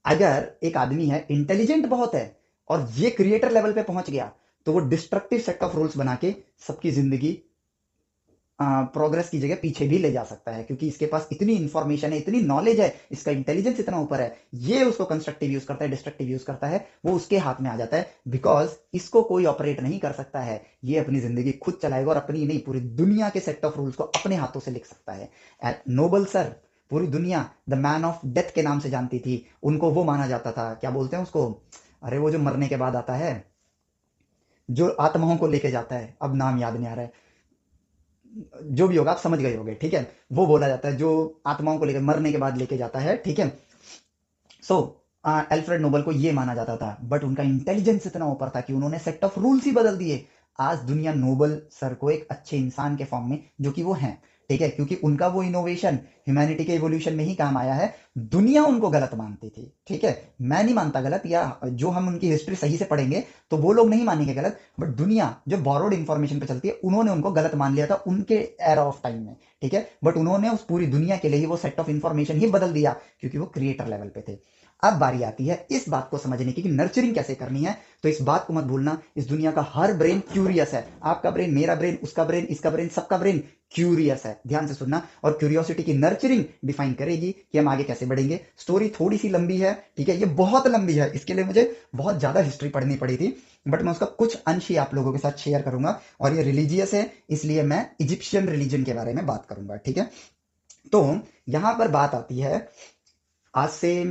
अगर एक आदमी है, इंटेलिजेंट बहुत है, और ये क्रिएटर लेवल पे पहुंच गया, तो वो डिस्ट्रक्टिव सेट ऑफ रूल्स बना के सबकी जिंदगी प्रोग्रेस की जगह पीछे भी ले जा सकता है, क्योंकि इसके पास इतनी इंफॉर्मेशन है, इतनी नॉलेज है, इसका इंटेलिजेंस इतना ऊपर है। ये उसको कंस्ट्रक्टिव यूज करता है, डिस्ट्रक्टिव यूज करता है, वो उसके हाथ में आ जाता है, बिकॉज इसको कोई ऑपरेट नहीं कर सकता है। ये अपनी जिंदगी खुद चलाएगा, और अपनी नहीं, पूरी दुनिया के सेट ऑफ रूल्स को अपने हाथों से लिख सकता है। नोबल सर पूरी दुनिया द मैन ऑफ डेथ के नाम से जानती थी, उनको वो माना जाता था, क्या बोलते हैं उसको, अरे वो जो मरने के बाद आता है, जो आत्माओं को लेके जाता है, अब नाम याद नहीं आ रहा है, जो भी होगा आप समझ गए होगे, ठीक है। वो बोला जाता है जो आत्माओं को लेकर मरने के बाद लेके जाता है, ठीक है। सो एल्फ्रेड नोबल को ये माना जाता था, बट उनका इंटेलिजेंस इतना ऊपर था कि उन्होंने सेट ऑफ रूल्स ही बदल दिए। आज दुनिया नोबल सर को एक अच्छे इंसान के फॉर्म में, जो कि वो हैं, ठीक है, क्योंकि उनका वो इनोवेशन ह्यूमैनिटी के इवोल्यूशन में ही काम आया है। दुनिया उनको गलत मानती थी, ठीक है, मैं नहीं मानता गलत, या जो हम उनकी हिस्ट्री सही से पढ़ेंगे तो वो लोग नहीं मानेंगे गलत, बट दुनिया जो बोरोड इंफॉर्मेशन पे चलती है, उन्होंने उनको गलत मान लिया था उनके एरा ऑफ टाइम में, ठीक है। बट उन्होंने उस पूरी दुनिया के लिए ही वो सेट ऑफ इंफॉर्मेशन ही बदल दिया, क्योंकि वो क्रिएटर लेवल पे थे। अब बारी आती है इस बात को समझने की कि नर्चरिंग कैसे करनी है। तो इस बात को मत भूलना, इस दुनिया का हर ब्रेन क्यूरियस है। आपका ब्रेन, मेरा ब्रेन, उसका ब्रेन, इसका ब्रेन, सबका ब्रेन क्यूरियस है। ध्यान से सुनना, और क्यूरियोसिटी की नर्चरिंग डिफाइन करेगी कि हम आगे कैसे बढ़ेंगे। स्टोरी थोड़ी सी लंबी है, ठीक है, ये बहुत लंबी है, इसके लिए मुझे बहुत ज्यादा हिस्ट्री पढ़नी पड़ी थी, बट मैं उसका कुछ अंश ही आप लोगों के साथ शेयर करूंगा। और ये रिलीजियस है, इसलिए मैं इजिप्शियन रिलीजन के बारे में बात करूंगा, ठीक है। तो यहां पर बात आती है आज से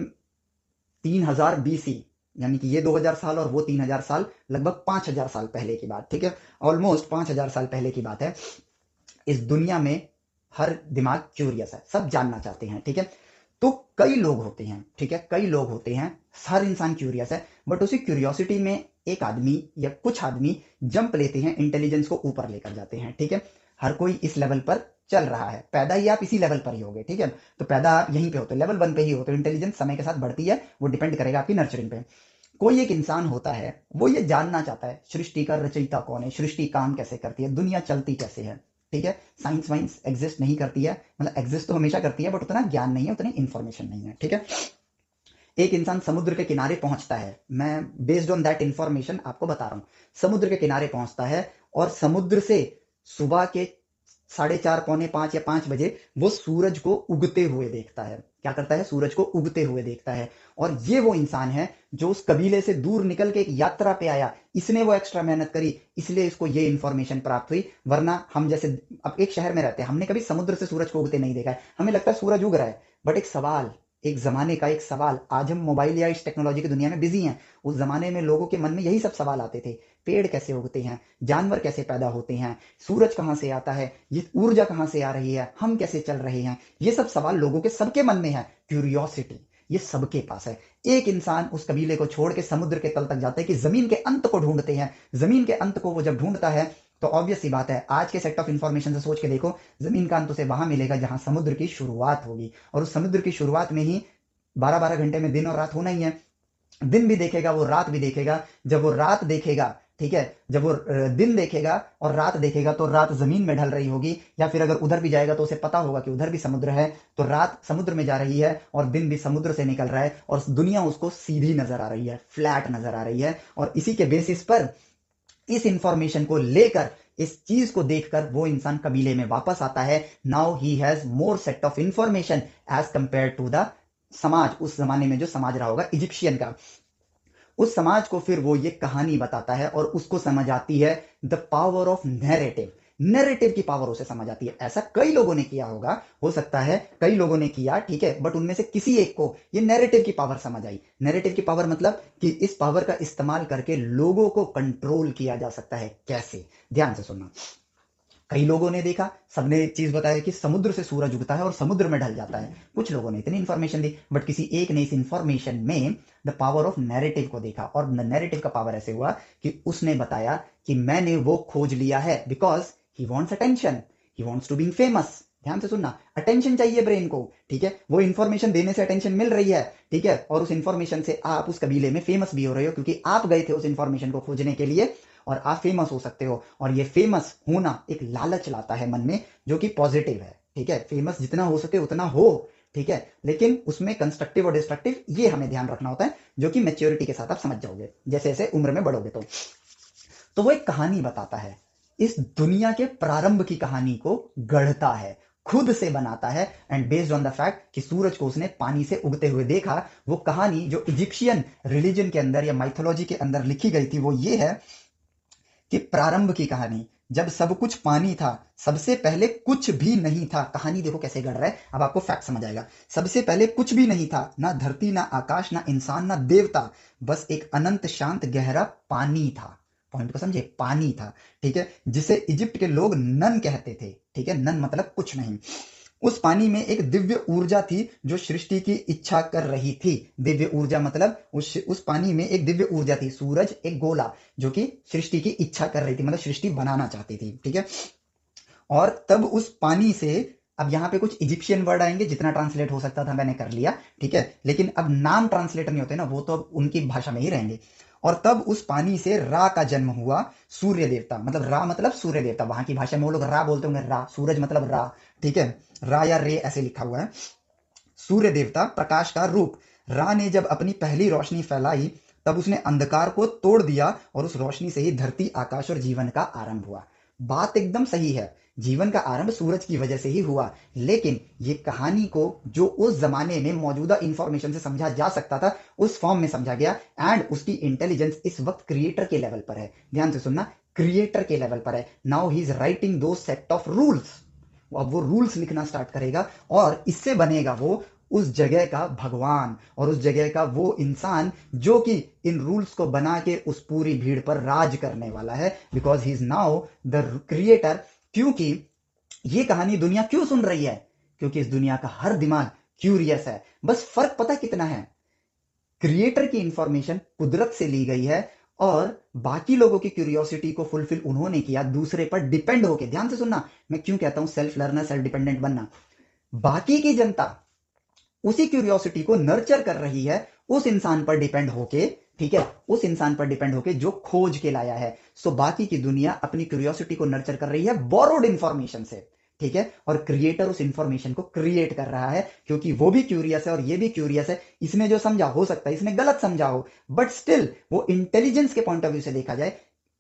3000 बीसी, यानी कि ये 2000 साल और वो 3000 साल, लगभग 5000 साल पहले की बात, ठीक है, ऑलमोस्ट 5000 साल पहले की बात है। इस दुनिया में हर दिमाग क्यूरियस है, सब जानना चाहते हैं, ठीक है। तो कई लोग होते हैं, ठीक है, कई लोग होते हैं, हर इंसान क्यूरियस है, बट उसी क्यूरियोसिटी में एक आदमी या कुछ आदमी जंप लेते हैं, इंटेलिजेंस को ऊपर लेकर जाते हैं, ठीक है। हर कोई इस लेवल पर चल रहा है, पैदा ही आप इसी लेवल पर ही होगे, ठीक है। तो पैदा आप यहीं पे होते हो, लेवल 1 पे ही होते हो। इंटेलिजेंस समय के साथ बढ़ती है, वो डिपेंड करेगा आपकी नर्चरिंग पे। कोई एक इंसान होता है, वो ये जानना चाहता है सृष्टि का रचयिता कौन है, सृष्टि काम कैसे करती है, दुनिया चलती कैसे है। ठीक है, साइंस वाइंस एग्जिस्ट नहीं करती है, मतलब एग्जिस्ट तो हमेशा करती है बट उतना ज्ञान नहीं है, उतनी इंफॉर्मेशन नहीं है। ठीक है, एक इंसान समुद्र के किनारे पहुंचता है, मैं बेस्ड ऑन दैट इंफॉर्मेशन आपको बता रहा हूं। समुद्र के किनारे पहुंचता है और समुद्र से सुबह के 4:30 पौने 5 या 5 बजे वो सूरज को उगते हुए देखता है। क्या करता है? सूरज को उगते हुए देखता है। और ये वो इंसान है जो उस कबीले से दूर निकल के एक यात्रा पे आया, इसने वो एक्स्ट्रा मेहनत करी, इसलिए इसको ये इन्फॉर्मेशन प्राप्त हुई। वरना हम जैसे अब एक शहर में रहते हैं, हमने कभी समुद्र से सूरज को उगते नहीं देखा है, हमें लगता है सूरज उग रहा है। बट एक सवाल, एक जमाने का एक सवाल, आज हम मोबाइल या इस टेक्नोलॉजी की दुनिया में बिजी हैं, उस जमाने में लोगों के मन में यही सब सवाल आते थे। पेड़ कैसे उगते हैं, जानवर कैसे पैदा होते हैं, सूरज कहाँ से आता है, ये ऊर्जा कहाँ से आ रही है, हम कैसे चल रहे हैं, ये सब सवाल लोगों के सबके मन में है। क्यूरियोसिटी ये सबके पास है। एक इंसान उस कबीले को छोड़ के समुद्र के तल तक जाता है कि जमीन के अंत को ढूंढते हैं। जमीन के अंत को वो जब ढूंढता है तो ऑब्वियस सी बात है, आज के सेट ऑफ इंफॉर्मेशन से सोच के देखो, जमीन का अंत उसे वहां मिलेगा जहां समुद्र की शुरुआत होगी। और उस समुद्र की शुरुआत में ही 12-12 घंटे में दिन और रात होना ही है। दिन भी देखेगा वो, रात भी देखेगा। जब वो रात देखेगा, ठीक है, जब वो दिन देखेगा और रात देखेगा तो रात जमीन में ढल रही होगी, या फिर अगर उधर भी जाएगा तो उसे पता होगा कि उधर भी समुद्र है, तो रात समुद्र में जा रही है और दिन भी समुद्र से निकल रहा है, और दुनिया उसको सीधी नजर आ रही है, फ्लैट नजर आ रही है। और इसी के बेसिस पर, इस इंफॉर्मेशन को लेकर, इस चीज को देखकर वो इंसान कबीले में वापस आता है। Now he has more set of information as compare to the समाज, उस जमाने में जो समाज रहा होगा इजिप्शियन का। उस समाज को फिर वो ये कहानी बताता है और उसको समझ आती है the power of narrative. Narrative की पावर उसे समझ आती है। ऐसा कई लोगों ने किया होगा, हो सकता है कई लोगों ने किया, ठीक है, बट उनमें से किसी एक को ये नैरेटिव की पावर समझ आई। नैरेटिव की पावर मतलब कि इस पावर का इस्तेमाल करके लोगों को कंट्रोल किया जा सकता है। कैसे? ध्यान से सुनना। कई लोगों ने देखा, सबने एक चीज बताया कि समुद्र से सूरज उगता है और समुद्र में ढल जाता है। कुछ लोगों ने इतनी इंफॉर्मेशन दी, बट किसी एक ने इस इंफॉर्मेशन में द पावर ऑफ नैरेटिव को देखा, और नैरेटिव का पावर ऐसे हुआ कि उसने बताया कि मैंने वो खोज लिया है, because he wants attention, he wants to be famous. ध्यान से सुनना, अटेंशन चाहिए ब्रेन को, ठीक है, वो इंफॉर्मेशन देने से अटेंशन मिल रही है, ठीक है, और उस इंफॉर्मेशन से आप उस कबीले में फेमस भी हो रहे हो, क्योंकि आप गए थे उस इंफॉर्मेशन को खोजने के लिए और आप फेमस हो सकते हो। और ये फेमस होना एक लालच लाता है मन में, जो कि पॉजिटिव है, ठीक है, फेमस जितना हो सके उतना हो, ठीक है, लेकिन उसमें कंस्ट्रक्टिव और डिस्ट्रक्टिव ये हमें ध्यान रखना होता है, जो कि मैच्योरिटी के साथ आप समझ जाओगे जैसे जैसे उम्र में बढ़ोगे। तो वो एक कहानी बताता है, इस दुनिया के प्रारंभ की कहानी को गढ़ता है, खुद से बनाता है। And based on the fact कि सूरज को उसने पानी से उगते हुए देखा, वो कहानी जो इजिप्शियन रिलीजन के अंदर या माइथोलॉजी के अंदर लिखी गई थी, वो ये है कि प्रारंभ की कहानी, जब सब कुछ पानी था, सबसे पहले कुछ भी नहीं था। कहानी देखो कैसे गढ़ रहा है, अब आपको फैक्ट समझ आएगा। सबसे पहले कुछ भी नहीं था, ना धरती, ना आकाश, ना इंसान, ना देवता, बस एक अनंत शांत गहरा पानी था। पॉइंट को समझे, पानी था, ठीक है, जिसे इजिप्ट के लोग नन कहते थे, ठीक है, नन मतलब कुछ नहीं। उस पानी में एक दिव्य ऊर्जा थी जो सृष्टि की इच्छा कर रही थी। दिव्य ऊर्जा मतलब उस पानी में एक दिव्य ऊर्जा थी, सूरज एक गोला, जो कि सृष्टि की इच्छा कर रही थी, मतलब सृष्टि बनाना चाहती थी, ठीक है। और तब उस पानी से, अब यहाँ पे कुछ इजिप्शियन वर्ड आएंगे, जितना ट्रांसलेट हो सकता था मैंने कर लिया, ठीक है, लेकिन अब नाम ट्रांसलेट नहीं होते ना, वो तो अब उनकी भाषा में ही रहेंगे। और तब उस पानी से रा का जन्म हुआ, सूर्य देवता, मतलब रा मतलब सूर्य देवता, वहां की भाषा में वो लोग रा बोलते होंगे, रा, सूरज मतलब रा, ठीक है, रा या रे ऐसे लिखा हुआ है। सूर्य देवता, प्रकाश का रूप। रा ने जब अपनी पहली रोशनी फैलाई, तब उसने अंधकार को तोड़ दिया और उस रोशनी से ही धरती, आकाश और जीवन का आरंभ हुआ। बात एकदम सही है, जीवन का आरंभ सूरज की वजह से ही हुआ। लेकिन ये कहानी को जो उस जमाने में मौजूदा इंफॉर्मेशन से समझा जा सकता था, उस फॉर्म में समझा गया। एंड उसकी इंटेलिजेंस इस वक्त क्रिएटर के लेवल पर है। ध्यान से सुनना, क्रिएटर के लेवल पर है। नाउ ही इज राइटिंग दो सेट ऑफ रूल्स। अब वो रूल्स लिखना स्टार्ट करेगा और इससे बनेगा वो उस जगह का भगवान, और उस जगह का वो इंसान जो कि इन रूल्स को बना के उस पूरी भीड़ पर राज करने वाला है, because he is now the creator. क्योंकि ये कहानी दुनिया क्यों सुन रही है? क्योंकि इस दुनिया का हर दिमाग क्यूरियस है। बस फर्क पता कितना है, क्रिएटर की इंफॉर्मेशन कुदरत से ली गई है और बाकी लोगों की क्यूरियोसिटी को फुलफिल उन्होंने किया दूसरे पर डिपेंड होके। ध्यान से सुनना, मैं क्यों कहता हूं सेल्फ लर्नर, सेल्फ डिपेंडेंट बनना। बाकी की जनता उसी क्यूरियोसिटी को नर्चर कर रही है उस इंसान पर डिपेंड होके ठीक है, उस इंसान पर डिपेंड होके जो खोज के लाया है। सो बाकी की दुनिया अपनी क्यूरियोसिटी को नर्चर कर रही है बोरोड इंफॉर्मेशन से, ठीक है, और क्रिएटर उस इंफॉर्मेशन को क्रिएट कर रहा है क्योंकि वो भी क्यूरियस है और ये भी क्यूरियस है। इसने जो समझा हो सकता है इसने गलत समझा हो, बट स्टिल वो इंटेलिजेंस के पॉइंट ऑफ व्यू से देखा जाए,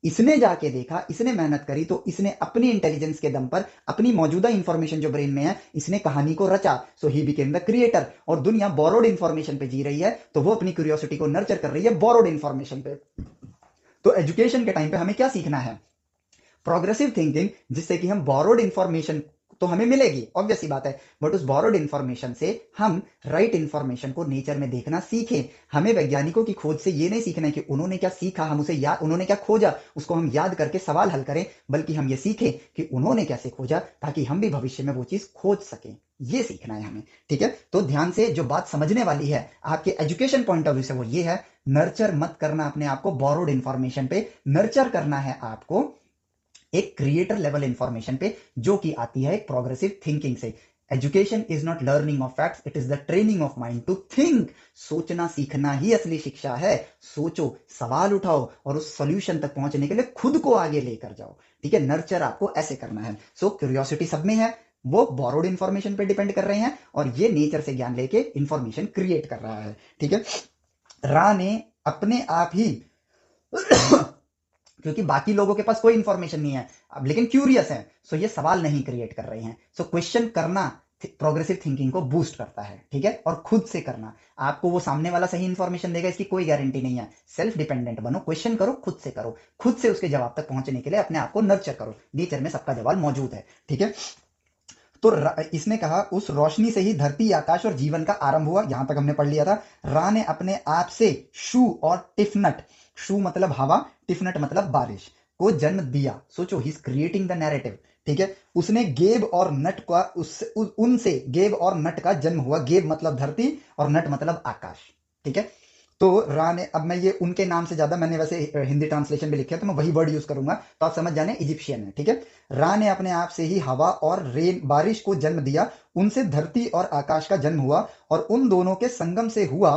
इसने जाके देखा, इसने मेहनत करी, तो इसने अपनी इंटेलिजेंस के दम पर अपनी मौजूदा इंफॉर्मेशन जो ब्रेन में है इसने कहानी को रचा। सो ही बिकेम द क्रिएटर। और दुनिया बोरोड इंफॉर्मेशन पे जी रही है तो वो अपनी क्यूरियोसिटी को नर्चर कर रही है बोरोड इंफॉर्मेशन पे। तो एजुकेशन के टाइम पे हमें क्या सीखना है? प्रोग्रेसिव थिंकिंग, जिससे कि हम बोरोड इंफॉर्मेशन तो हमें मिलेगी, ऑब्वियस सी बात है, बट उस बोरोड इंफॉर्मेशन से हम राइट इंफॉर्मेशन को नेचर में देखना सीखें। हमें वैज्ञानिकों की खोज से ये नहीं सीखना है कि उन्होंने क्या सीखा, हम उसे याद, उन्होंने क्या खोजा उसको हम याद करके सवाल हल करें, बल्कि हम ये सीखें कि उन्होंने कैसे खोजा ताकि हम भी भविष्य में वो चीज खोज सकें। ये सीखना है हमें, ठीक है। तो ध्यान से जो बात समझने वाली है आपके एजुकेशन पॉइंट ऑफ व्यू से वो ये है, नर्चर मत करना अपने आप को बोरोड इंफॉर्मेशन पे, नर्चर करना है आपको एक क्रिएटर लेवल इंफॉर्मेशन पे जो कि आती है एक प्रोग्रेसिव थिंकिंग से। Education is not learning of facts, it is the training of mind to think. सोचना सीखना ही असली शिक्षा है। सोचो, सवाल उठाओ और उस सॉल्यूशन तक पहुंचने के लिए खुद को आगे लेकर जाओ, ठीक है। नर्चर आपको ऐसे करना है। सो क्यूरियोसिटी सब में है, वो बोरोड इंफॉर्मेशन पे डिपेंड कर रहे हैं और ये नेचर से ज्ञान लेके इंफॉर्मेशन क्रिएट कर रहा है, ठीक है। रा ने अपने आप ही क्योंकि बाकी लोगों के पास कोई इंफॉर्मेशन नहीं है अब, लेकिन क्यूरियस है, सो ये सवाल नहीं क्रिएट कर रहे हैं। सो क्वेश्चन करना प्रोग्रेसिव थिंकिंग को बूस्ट करता है, ठीक है। और खुद से करना, आपको वो सामने वाला सही इंफॉर्मेशन देगा इसकी कोई गारंटी नहीं है। सेल्फ डिपेंडेंट बनो, क्वेश्चन करो, खुद से करो, खुद से उसके जवाब तक पहुंचने के लिए अपने आप को नर्चर करो। नेचर में सबका जवाब मौजूद है, ठीक है। तो इसने कहा उस रोशनी से ही धरती, आकाश और जीवन का आरंभ हुआ, यहां तक हमने पढ़ लिया था। रा ने अपने आप से शू और टिफनट, शू मतलब हवा, टिफनट मतलब बारिश, को जन्म दिया। सोचो, he is creating the narrative, ठीक है। उसने गेब और नट का उनसे गेब और नट का जन्म हुआ। गेब मतलब धरती और नट मतलब आकाश, ठीक है। तो रा ने, अब मैं ये उनके नाम से ज्यादा, मैंने वैसे हिंदी ट्रांसलेशन में लिखा है तो मैं वही वर्ड यूज करूंगा तो आप समझ जाने इजिप्शियन है, ठीक है। रा ने अपने आप से ही हवा और रेन, बारिश को जन्म दिया। उनसे धरती और आकाश का जन्म हुआ और उन दोनों के संगम से हुआ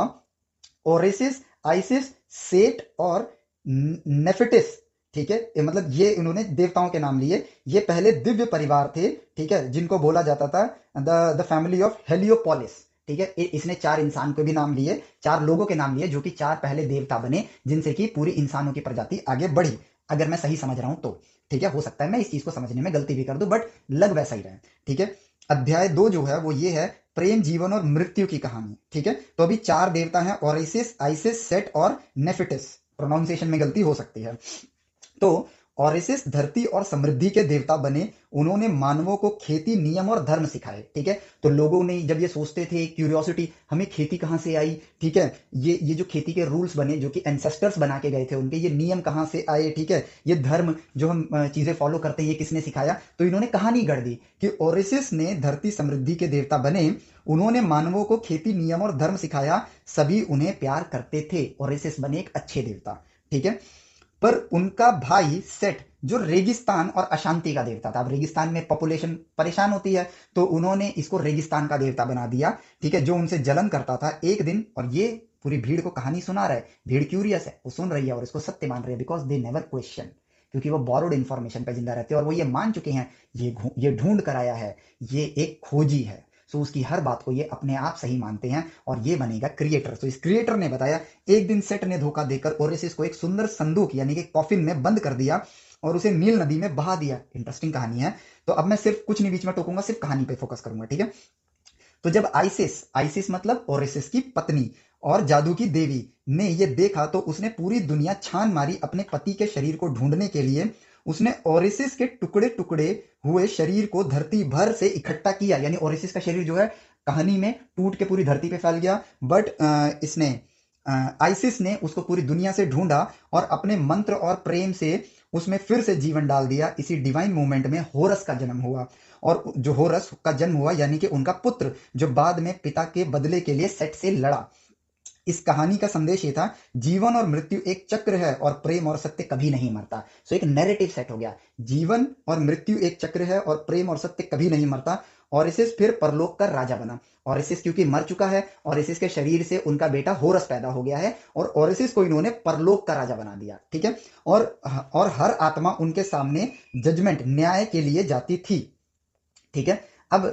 ओरेसिस, आइसिस, सेट और नेफिटिस, ठीक है। मतलब ये उन्होंने देवताओं के नाम लिए। ये पहले दिव्य परिवार थे, ठीक है, जिनको बोला जाता था द फैमिली ऑफ हेलियोपोलिस, ठीक है। इसने 4 इंसान को भी नाम लिए, 4 लोगों के नाम लिए जो कि 4 पहले देवता बने जिनसे कि पूरी इंसानों की प्रजाति आगे बढ़ी, अगर मैं सही समझ रहा हूं तो, ठीक है। हो सकता है मैं इस चीज को समझने में गलती भी कर दूं, बट लग वैसा ही रहा है, ठीक है। अध्याय 2 जो है वो ये है, प्रेम, जीवन और मृत्यु की कहानी, ठीक है। तो अभी 4 देवता हैं, ओरेसिस, आइसिस, सेट और नेफिटिस। प्रोनाउंसिएशन में गलती हो सकती है। तो ओरेसिस धरती और समृद्धि के देवता बने। उन्होंने मानवों को खेती, नियम और धर्म सिखाए, ठीक है। तो लोगों ने जब ये सोचते थे, क्यूरियोसिटी, हमें खेती कहाँ से आई, ठीक है, ये जो खेती के रूल्स बने जो कि एंसेस्टर्स बना के गए थे उनके, ये नियम कहाँ से आए, ठीक है, ये धर्म जो हम चीजें फॉलो करते हैं ये किसने सिखाया, तो इन्होंने कहानी गढ़ दी कि ओरेसिस ने धरती समृद्धि के देवता बने, उन्होंने मानवों को खेती, नियम और धर्म सिखाया, सभी उन्हें प्यार करते थे। ओरेसिस बने एक अच्छे देवता, ठीक है। पर उनका भाई सेट जो रेगिस्तान और अशांति का देवता था, अब रेगिस्तान में पॉपुलेशन परेशान होती है तो उन्होंने इसको रेगिस्तान का देवता बना दिया, ठीक है, जो उनसे जलन करता था। एक दिन, और ये पूरी भीड़ को कहानी सुना रहा है, भीड़ क्यूरियस है, वो सुन रही है और इसको सत्य मान रही है, बिकॉज दे नेवर क्वेश्चन, क्योंकि वो बोरोड इंफॉर्मेशन पे जिंदा रहते हैं और वो ये मान चुके हैं ये ढूंढ कर आया है, ये एक खोजी है। सो उसकी हर बात को ये अपने आप सही मानते हैं और ये बनेगा क्रिएटर। तो इस क्रिएटर ने बताया, एक दिन सेट ने धोखा देकर ओरेसिस को एक सुंदर संदूक यानी कि कॉफिन में बंद कर दिया और उसे नील नदी में बहा दिया। इंटरेस्टिंग कहानी है। तो अब मैं सिर्फ कुछ नहीं बीच में टोकूंगा, सिर्फ कहानी पे फोकस करूंगा, ठीक है। तो जब आइसिस, आइसिस मतलब ओरेसिस की पत्नी और जादू की देवी, ने ये देखा तो उसने पूरी दुनिया छान मारी अपने पति के शरीर को ढूंढने के लिए। उसने ओरेसिस के टुकड़े टुकड़े हुए शरीर को धरती भर से इकट्ठा किया, यानी ओरेसिस का शरीर जो है कहानी में टूट के पूरी धरती पे फैल गया, बट इसने आइसिस ने उसको पूरी दुनिया से ढूंढा और अपने मंत्र और प्रेम से उसमें फिर से जीवन डाल दिया। इसी डिवाइन मूवमेंट में होरस का जन्म हुआ, और जो होरस का जन्म हुआ यानी कि उनका पुत्र, जो बाद में पिता के बदले के लिए सेट से लड़ा। इस कहानी का संदेश ये था, जीवन और मृत्यु एक चक्र है और प्रेम और सत्य कभी नहीं मरता। सो एक नैरेटिव सेट हो गया, जीवन और मृत्यु एक चक्र है और प्रेम और सत्य कभी नहीं मरता। ओरिसिस फिर परलोक का राजा बना। ओरिसिस क्योंकि मर चुका है, ओरिसिस के शरीर से उनका बेटा होरस पैदा हो गया है और ओरिसिस को इन्होंने परलोक का राजा बना दिया। ठीक है। और हर आत्मा उनके सामने जजमेंट न्याय के लिए जाती थी। ठीक है। अब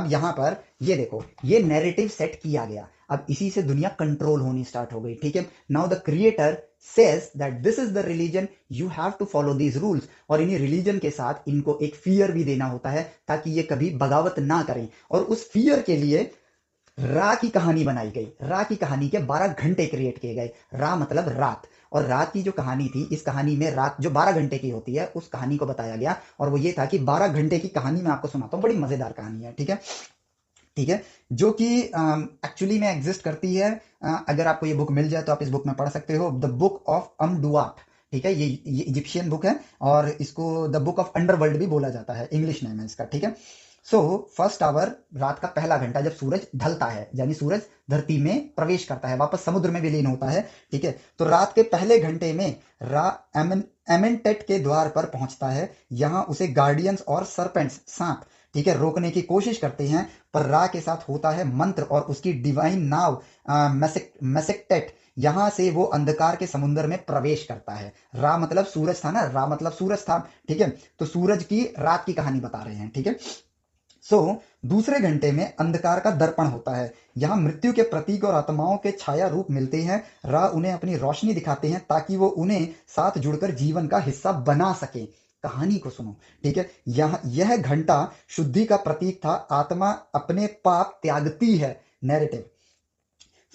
यहां पर ये देखो, ये नैरेटिव सेट किया गया। अब इसी से दुनिया कंट्रोल होनी स्टार्ट हो गई। ठीक है। Now the creator says that this is the religion, you have to follow these rules. और इन्हीं रिलीजन के साथ इनको एक फियर भी देना होता है ताकि ये कभी बगावत ना करें। और उस फियर के लिए रा की कहानी बनाई गई। रा की कहानी के 12 घंटे क्रिएट किए गए। रा मतलब रात, और रात की जो कहानी थी, इस कहानी में रात जो 12 घंटे की होती है उस कहानी को बताया गया। और वो ये था कि 12 घंटे की कहानी मैं आपको सुनाता हूँ, बड़ी मजेदार कहानी है। ठीक है। ठीक है। जो कि एक्चुअली में एग्जिस्ट करती है। अगर आपको ये बुक मिल जाए तो आप इस बुक में पढ़ सकते हो, द बुक ऑफ अमडुआट। ठीक है। ये इजिप्शियन बुक है और इसको द बुक ऑफ अंडरवर्ल्ड भी बोला जाता है, इंग्लिश नेम है इसका। ठीक है। सो फर्स्ट आवर, रात का पहला घंटा, जब सूरज ढलता है यानी सूरज धरती में प्रवेश करता है, वापस समुद्र में विलीन होता है। ठीक है। तो रात के पहले घंटे में रा एमेंटेट के द्वार पर पहुंचता है। यहां उसे गार्डियंस और सरपेंट्स, सांप, ठीक है, रोकने की कोशिश करते हैं, पर रा के साथ होता है मंत्र और उसकी डिवाइन नाव मैसेक्टेट, यहां से वो अंधकार के समुद्र में प्रवेश करता है। रा मतलब सूरज था ना, रा मतलब सूरज था। ठीक है। तो सूरज की रात की कहानी बता रहे हैं। ठीक है। दूसरे घंटे में अंधकार का दर्पण होता है। यहां मृत्यु के प्रतीक और आत्माओं के छाया रूप मिलते हैं। रा उन्हें अपनी रोशनी दिखाते हैं ताकि वो उन्हें साथ जुड़कर जीवन का हिस्सा बना सके। कहानी को सुनो। ठीक है। यह घंटा शुद्धि का प्रतीक था। आत्मा अपने पाप त्यागती है, नैरेटिव।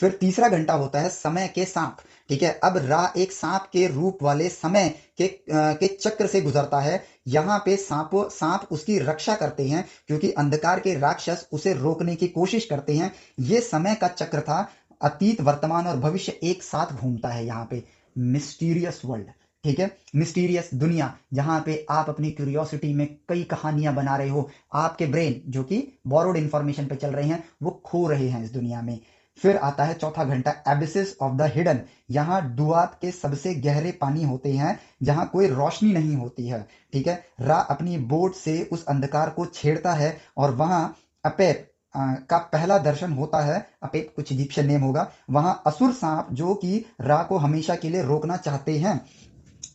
फिर तीसरा घंटा होता है समय के सांप। ठीक है। अब रा एक सांप के रूप वाले समय के चक्र से गुजरता है। यहाँ पे सांप उसकी रक्षा करते हैं क्योंकि अंधकार के राक्षस उसे रोकने की कोशिश करते हैं। ये समय का चक्र था। अतीत, वर्तमान और भविष्य एक साथ घूमता है यहाँ पे। Mysterious world. ठीक है। मिस्टीरियस दुनिया, जहां पे आप अपनी क्यूरियोसिटी में कई कहानियां बना रहे हो। आपके ब्रेन जो कि बोरोड इंफॉर्मेशन पे चल रहे हैं वो खो रहे हैं इस दुनिया में। फिर आता है चौथा घंटा, एबिसिस ऑफ द हिडन। यहाँ डुआत के सबसे गहरे पानी होते हैं जहां कोई रोशनी नहीं होती है। ठीक है। रा अपनी बोट से उस अंधकार को छेड़ता है और वहां अपेप का पहला दर्शन होता है। अपेप कुछ इजिप्शियन नेम होगा। वहां असुर सांप जो कि रा को हमेशा के लिए रोकना चाहते हैं।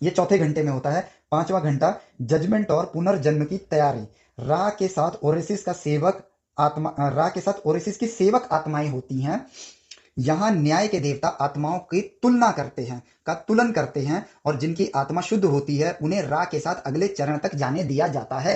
ये चौथे घंटे में होता है। पांचवा घंटा, जजमेंट और पुनर्जन्म की तैयारी। रा के साथ ओरेसिस का सेवक आत्मा रा के साथ ओरेसिस की सेवक आत्माएं होती हैं। यहाँ न्याय के देवता आत्माओं की तुलन करते हैं और जिनकी आत्मा शुद्ध होती है उन्हें रा के साथ अगले चरण तक जाने दिया जाता है।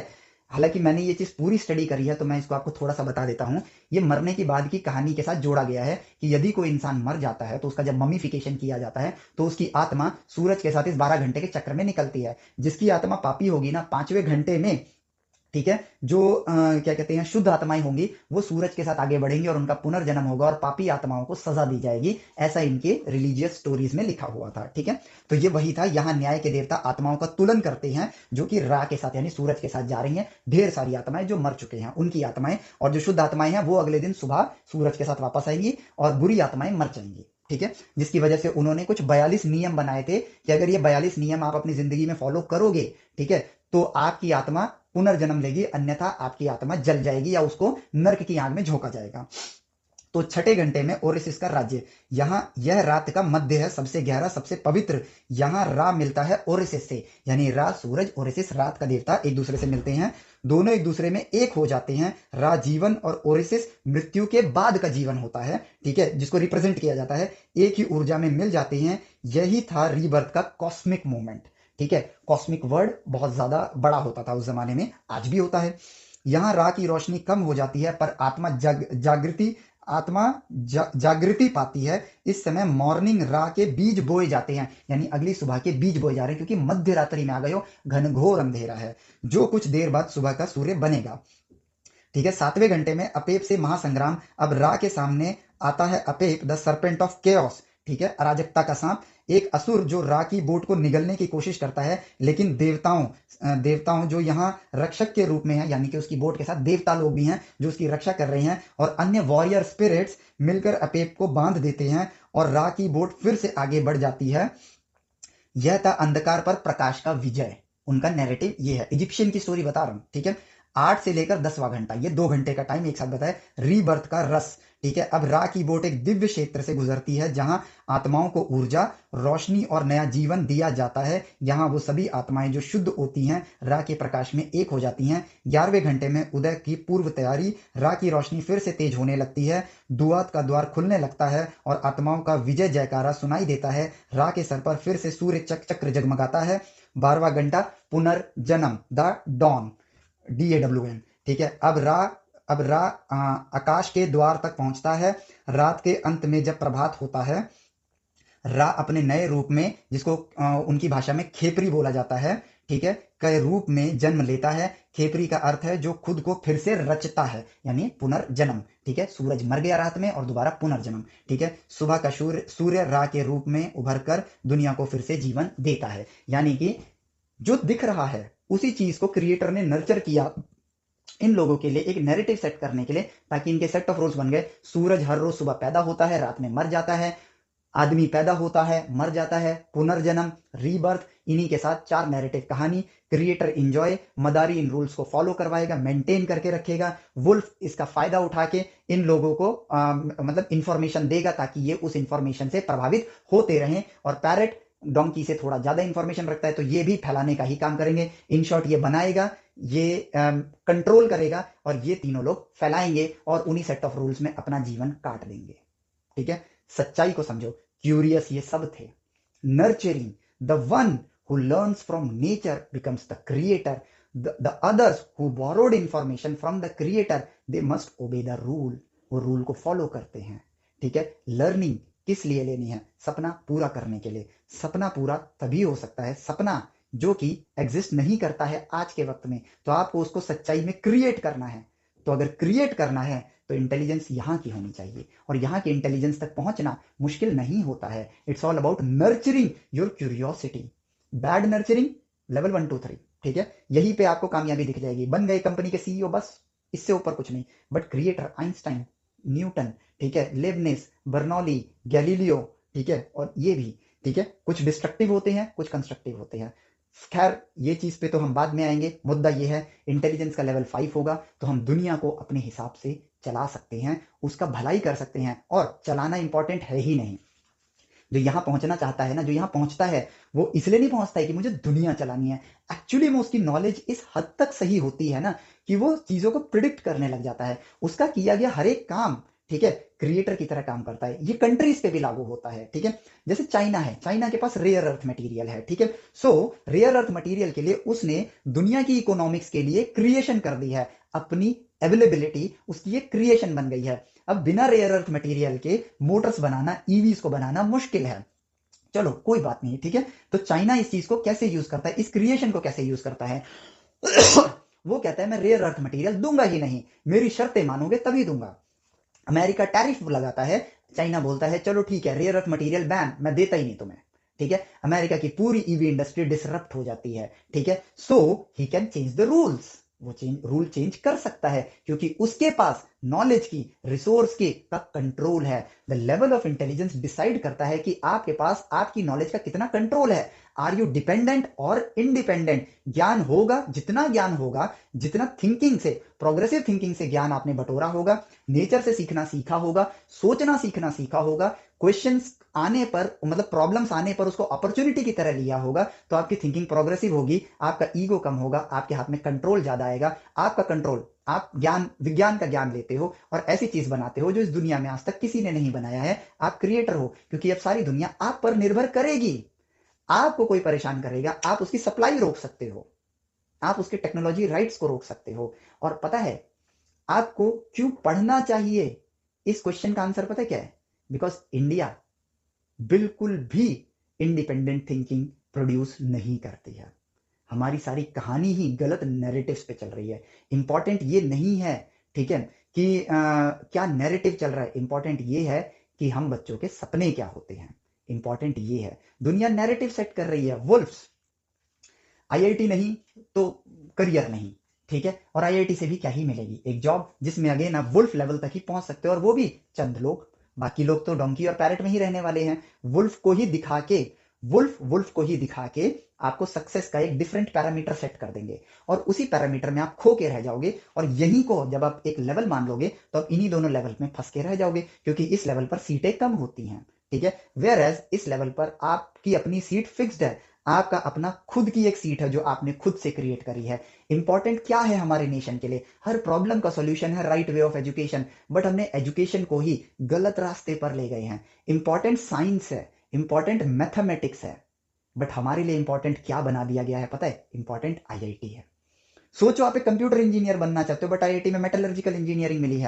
हालांकि मैंने ये चीज पूरी स्टडी करी है तो मैं इसको आपको थोड़ा सा बता देता हूँ। ये मरने की बाद की कहानी के साथ जोड़ा गया है कि यदि कोई इंसान मर जाता है तो उसका जब ममीफिकेशन किया जाता है तो उसकी आत्मा सूरज के साथ इस 12 घंटे के चक्र में निकलती है। जिसकी आत्मा पापी होगी ना, 5वें घंटे में, ठीक है, जो क्या कहते हैं, शुद्ध आत्माएं होंगी, वो सूरज के साथ आगे बढ़ेंगी और उनका पुनर्जन्म होगा और पापी आत्माओं को सजा दी जाएगी। ऐसा इनके रिलीजियस स्टोरीज में लिखा हुआ था। ठीक है। तो ये वही था। यहाँ न्याय के देवता आत्माओं का तुलन करते हैं जो कि रा के साथ यानी सूरज के साथ जा रही हैं। ढेर सारी आत्माएं जो मर चुके हैं उनकी आत्माएं, और जो शुद्ध आत्माएं हैं वो अगले दिन सुबह सूरज के साथ वापस आएंगी और बुरी आत्माएं मर जाएंगी। ठीक है। जिसकी वजह से उन्होंने कुछ 42 नियम बनाए थे कि अगर ये 42 नियम आप अपनी जिंदगी में फॉलो करोगे, ठीक है, तो आपकी आत्मा पुनर्जन्म लेगी, अन्यथा आपकी आत्मा जल जाएगी या उसको नर्क की आग में झोंका जाएगा। तो छठे घंटे में ओरेसिस का राज्य। यहाँ यह रात का मध्य है, सबसे गहरा, सबसे पवित्र। यहाँ रा मिलता है ओरेसिस से, यानी रा सूरज, ओरेसिस रात का देवता एक दूसरे से मिलते हैं। दोनों एक दूसरे में एक हो जाते हैं। रा जीवन और ओरेसिस मृत्यु के बाद का जीवन होता है। ठीक है। जिसको रिप्रेजेंट किया जाता है, एक ही ऊर्जा में मिल जाते हैं। यही था रीबर्थ का कॉस्मिक मूवमेंट। ठीक है। कॉस्मिक वर्ड बहुत ज्यादा बड़ा होता था उस जमाने में, आज भी होता है। यहाँ रा की रोशनी कम हो जाती है पर जागृति पाती है। इस समय मॉर्निंग रा के बीज बोए जाते हैं, यानी अगली सुबह के बीज बोए जा रहे हैं क्योंकि मध्य रात्रि में आ गए हो, घनघोर अंधेरा है। जो कुछ देर बाद सुबह का सूर्य बनेगा। ठीक है। 7वें घंटे में अपेप से महासंग्राम। अब रा के सामने आता है अपेप, द सर्पेंट ऑफ केओस। ठीक है। अराजकता का सांप, एक असुर जो रा की बोट को निगलने की कोशिश करता है, लेकिन देवताओं जो यहाँ रक्षक के रूप में है, यानी कि उसकी बोट के साथ देवता लोग भी हैं जो उसकी रक्षा कर रहे हैं, और अन्य वॉरियर स्पिरिट्स मिलकर अपेप को बांध देते हैं और रा की बोट फिर से आगे बढ़ जाती है। यह था अंधकार पर प्रकाश का विजय। उनका नैरेटिव ये है। इजिप्शियन की स्टोरी बता रहा हूं। ठीक है। 8 से लेकर 10वां घंटा, ये 2 घंटे का टाइम एक साथ बताया। रीबर्थ का रस, ठीक है। अब रा की बोट एक दिव्य क्षेत्र से गुजरती है जहां आत्माओं को ऊर्जा, रोशनी और नया जीवन दिया जाता है। यहाँ वो सभी आत्माएं जो शुद्ध होती हैं रा के प्रकाश में एक हो जाती हैं। 11वें घंटे में उदय की पूर्व तैयारी, रा की रोशनी फिर से तेज होने लगती है, दुआत का द्वार खुलने लगता है और आत्माओं का विजय जयकारा सुनाई देता है। रा के सर पर फिर से सूर्य चक्र जगमगाता है। 12वां घंटा पुनर्जन्म, द डॉन, DAWN, ठीक है। अब रा आकाश के द्वार तक पहुंचता है। रात के अंत में जब प्रभात होता है, रा अपने नए रूप में, जिसको उनकी भाषा में खेपरी बोला जाता है, ठीक है, के रूप में जन्म लेता है। खेपरी का अर्थ है जो खुद को फिर से रचता है, यानी पुनर्जन्म, ठीक है। सूरज मर गया रात में और दोबारा पुनर्जन्म, ठीक है। सुबह का सूर्य रा के रूप में उभर कर दुनिया को फिर से जीवन देता है। यानी कि जो दिख रहा है उसी चीज को क्रिएटर ने नर्चर किया इन लोगों के लिए, एक नैरेटिव सेट करने के लिए, ताकि इनके सेट ऑफ रूल्स बन गए। सूरज हर रोज सुबह पैदा होता है, रात में मर जाता है। आदमी पैदा होता है, मर जाता है, पुनर्जन्म, रीबर्थ। इन्हीं के साथ 4 नैरेटिव कहानी। क्रिएटर इंजॉय, मदारी इन रूल्स को फॉलो करवाएगा, मेंटेन करके रखेगा। वुल्फ इसका फायदा उठा के इन लोगों को मतलब इंफॉर्मेशन देगा ताकि ये उस इंफॉर्मेशन से प्रभावित होते रहें। और पैरेट डोंकी से थोड़ा ज्यादा इंफॉर्मेशन रखता है तो ये भी फैलाने का ही काम करेंगे। इन शॉर्ट ये बनाएगा, ये कंट्रोल करेगा और ये तीनों लोग फैलाएंगे और उन्हीं सेट ऑफ रूल्स में अपना जीवन काट देंगे, ठीक है। सच्चाई को समझो, क्यूरियस ये सब थे। Nurturing, the one who learns from nature becomes the creator, the others who borrowed information from the creator, they must obey the rule, वो रूल को फॉलो करते हैं, ठीक है। लर्निंग किस लिए लेनी है? सपना पूरा करने के लिए। सपना पूरा तभी हो सकता है, सपना जो कि एग्जिस्ट नहीं करता है आज के वक्त में, तो आपको उसको सच्चाई में क्रिएट करना है। तो अगर क्रिएट करना है तो इंटेलिजेंस यहाँ की होनी चाहिए, और यहाँ की इंटेलिजेंस तक पहुंचना मुश्किल नहीं होता है। It's all about nurturing your curiosity. Bad nurturing, level 1 2 3, ठीक है। यहीं पे आपको कामयाबी दिख जाएगी। बन गए कंपनी के CEO, बस इससे ऊपर कुछ नहीं। बट क्रिएटर आइंस्टाइन, न्यूटन, ठीक है, लेबनिज, बर्नौली, गैलीलियो, ठीक है, और ये भी, ठीक है, कुछ डिस्ट्रक्टिव होते हैं, कुछ कंस्ट्रक्टिव होते हैं। खैर ये चीज पे तो हम बाद में आएंगे। मुद्दा ये है, इंटेलिजेंस का लेवल 5 होगा तो हम दुनिया को अपने हिसाब से चला सकते हैं, उसका भलाई कर सकते हैं, और चलाना इंपॉर्टेंट है ही नहीं। जो यहां पहुंचना चाहता है ना, जो यहां पहुंचता है, वो इसलिए नहीं पहुंचता है कि मुझे दुनिया चलानी है। एक्चुअली में उसकी नॉलेज इस हद तक सही होती है ना कि वो चीजों को प्रिडिक्ट करने लग जाता है। उसका किया गया हर एक काम, ठीक है, क्रिएटर की तरह काम करता है। ये कंट्रीज पे भी लागू होता है, ठीक है। जैसे चाइना है, चाइना के पास रेयर अर्थ मटेरियल है, ठीक है। सो रेयर अर्थ मटेरियल के लिए उसने दुनिया की इकोनॉमिक्स के लिए क्रिएशन कर दी है, अपनी अवेलेबिलिटी उसकी एक क्रिएशन बन गई है। अब बिना रेयर अर्थ मटेरियल के मोटर्स बनाना, ईवीज को बनाना मुश्किल है। चलो कोई बात नहीं, ठीक है। तो चाइना इस चीज को कैसे यूज करता है, इस क्रिएशन को कैसे यूज करता है? वो कहता है मैं रेयर अर्थ मटेरियल दूंगा ही नहीं, मेरी शर्तें मानोगे तभी दूंगा। अमेरिका टैरिफ लगाता है, चाइना बोलता है चलो ठीक है, रेयर अर्थ मटेरियल बैन, मैं देता ही नहीं तुम्हें, ठीक है। अमेरिका की पूरी ईवी इंडस्ट्री डिसरप्ट हो जाती है, ठीक है। So he can change the rules, वो रूल चेंज कर सकता है क्योंकि उसके पास नॉलेज की, रिसोर्स की का कंट्रोल है। The level of intelligence decide करता है कि आपके पास आपकी नॉलेज का कितना कंट्रोल है। आर यू डिपेंडेंट और इंडिपेंडेंट? ज्ञान होगा, जितना ज्ञान होगा, जितना थिंकिंग से, प्रोग्रेसिव थिंकिंग से ज्ञान आपने बटोरा होगा, नेचर से सीखना सीखा होगा, सोचना सीखना सीखा होगा, क्वेश्चंस आने पर, मतलब प्रॉब्लम्स आने पर उसको अपॉर्चुनिटी की तरह लिया होगा, तो आपकी थिंकिंग प्रोग्रेसिव होगी, आपका ईगो कम होगा, आपके हाथ में कंट्रोल ज्यादा आएगा। आपका कंट्रोल, आप ज्ञान, विज्ञान का ज्ञान लेते हो और ऐसी चीज बनाते हो जो इस दुनिया में आज तक किसी ने नहीं बनाया है। आप क्रिएटर हो क्योंकि अब सारी दुनिया आप पर निर्भर करेगी। आपको कोई परेशान करेगा, आप उसकी सप्लाई रोक सकते हो, आप उसके टेक्नोलॉजी राइट्स को रोक सकते हो। और पता है आपको क्यों पढ़ना चाहिए? इस क्वेश्चन का आंसर पता है क्या है? बिकॉज इंडिया बिल्कुल भी इंडिपेंडेंट थिंकिंग प्रोड्यूस नहीं करती है। हमारी सारी कहानी ही गलत नैरेटिव्स पे चल रही है। इंपॉर्टेंट ये नहीं है, ठीक है, कि क्या नैरेटिव चल रहा है। इंपॉर्टेंट ये है कि हम बच्चों के सपने क्या होते हैं। इंपॉर्टेंट ये है, दुनिया नैरेटिव सेट कर रही है। वुल्फ्स, आईआईटी नहीं तो करियर नहीं, ठीक है। और आईआईटी से भी क्या ही मिलेगी? एक जॉब जिसमें अगेन आप वुल्फ लेवल तक ही पहुंच सकते हो, और वो भी चंद लोग, बाकी लोग तो डोंकी और पैरेट में ही रहने वाले हैं। वुल्फ को ही दिखा के, वुल्फ को ही दिखा के आपको सक्सेस का एक डिफरेंट पैरामीटर सेट कर देंगे और उसी पैरामीटर में आप खो के रह जाओगे और यहीं को जब आप एक लेवल मान लोगे तो आप इन्हीं दोनों लेवल में फंस के रह जाओगे, क्योंकि इस लेवल पर सीटें कम होती हैं, ठीक है। वेयर एज इस लेवल पर आपकी अपनी सीट फिक्स्ड है, आपका अपना खुद की एक सीट है जो आपने खुद से क्रिएट करी है। इंपॉर्टेंट क्या है हमारे नेशन के लिए? हर प्रॉब्लम का सॉल्यूशन है right way of education, but हमने एजुकेशन को ही गलत रास्ते पर ले गए हैं। इंपॉर्टेंट साइंस है, इंपॉर्टेंट मैथमेटिक्स है, बट हमारे लिए इंपॉर्टेंट क्या बना दिया गया है पता है? इंपॉर्टेंट आईआईटी है। सोचो आप एक कंप्यूटर इंजीनियर बनना चाहते हो बट आईआईटी में मेटलर्जिकल इंजीनियरिंग मिली है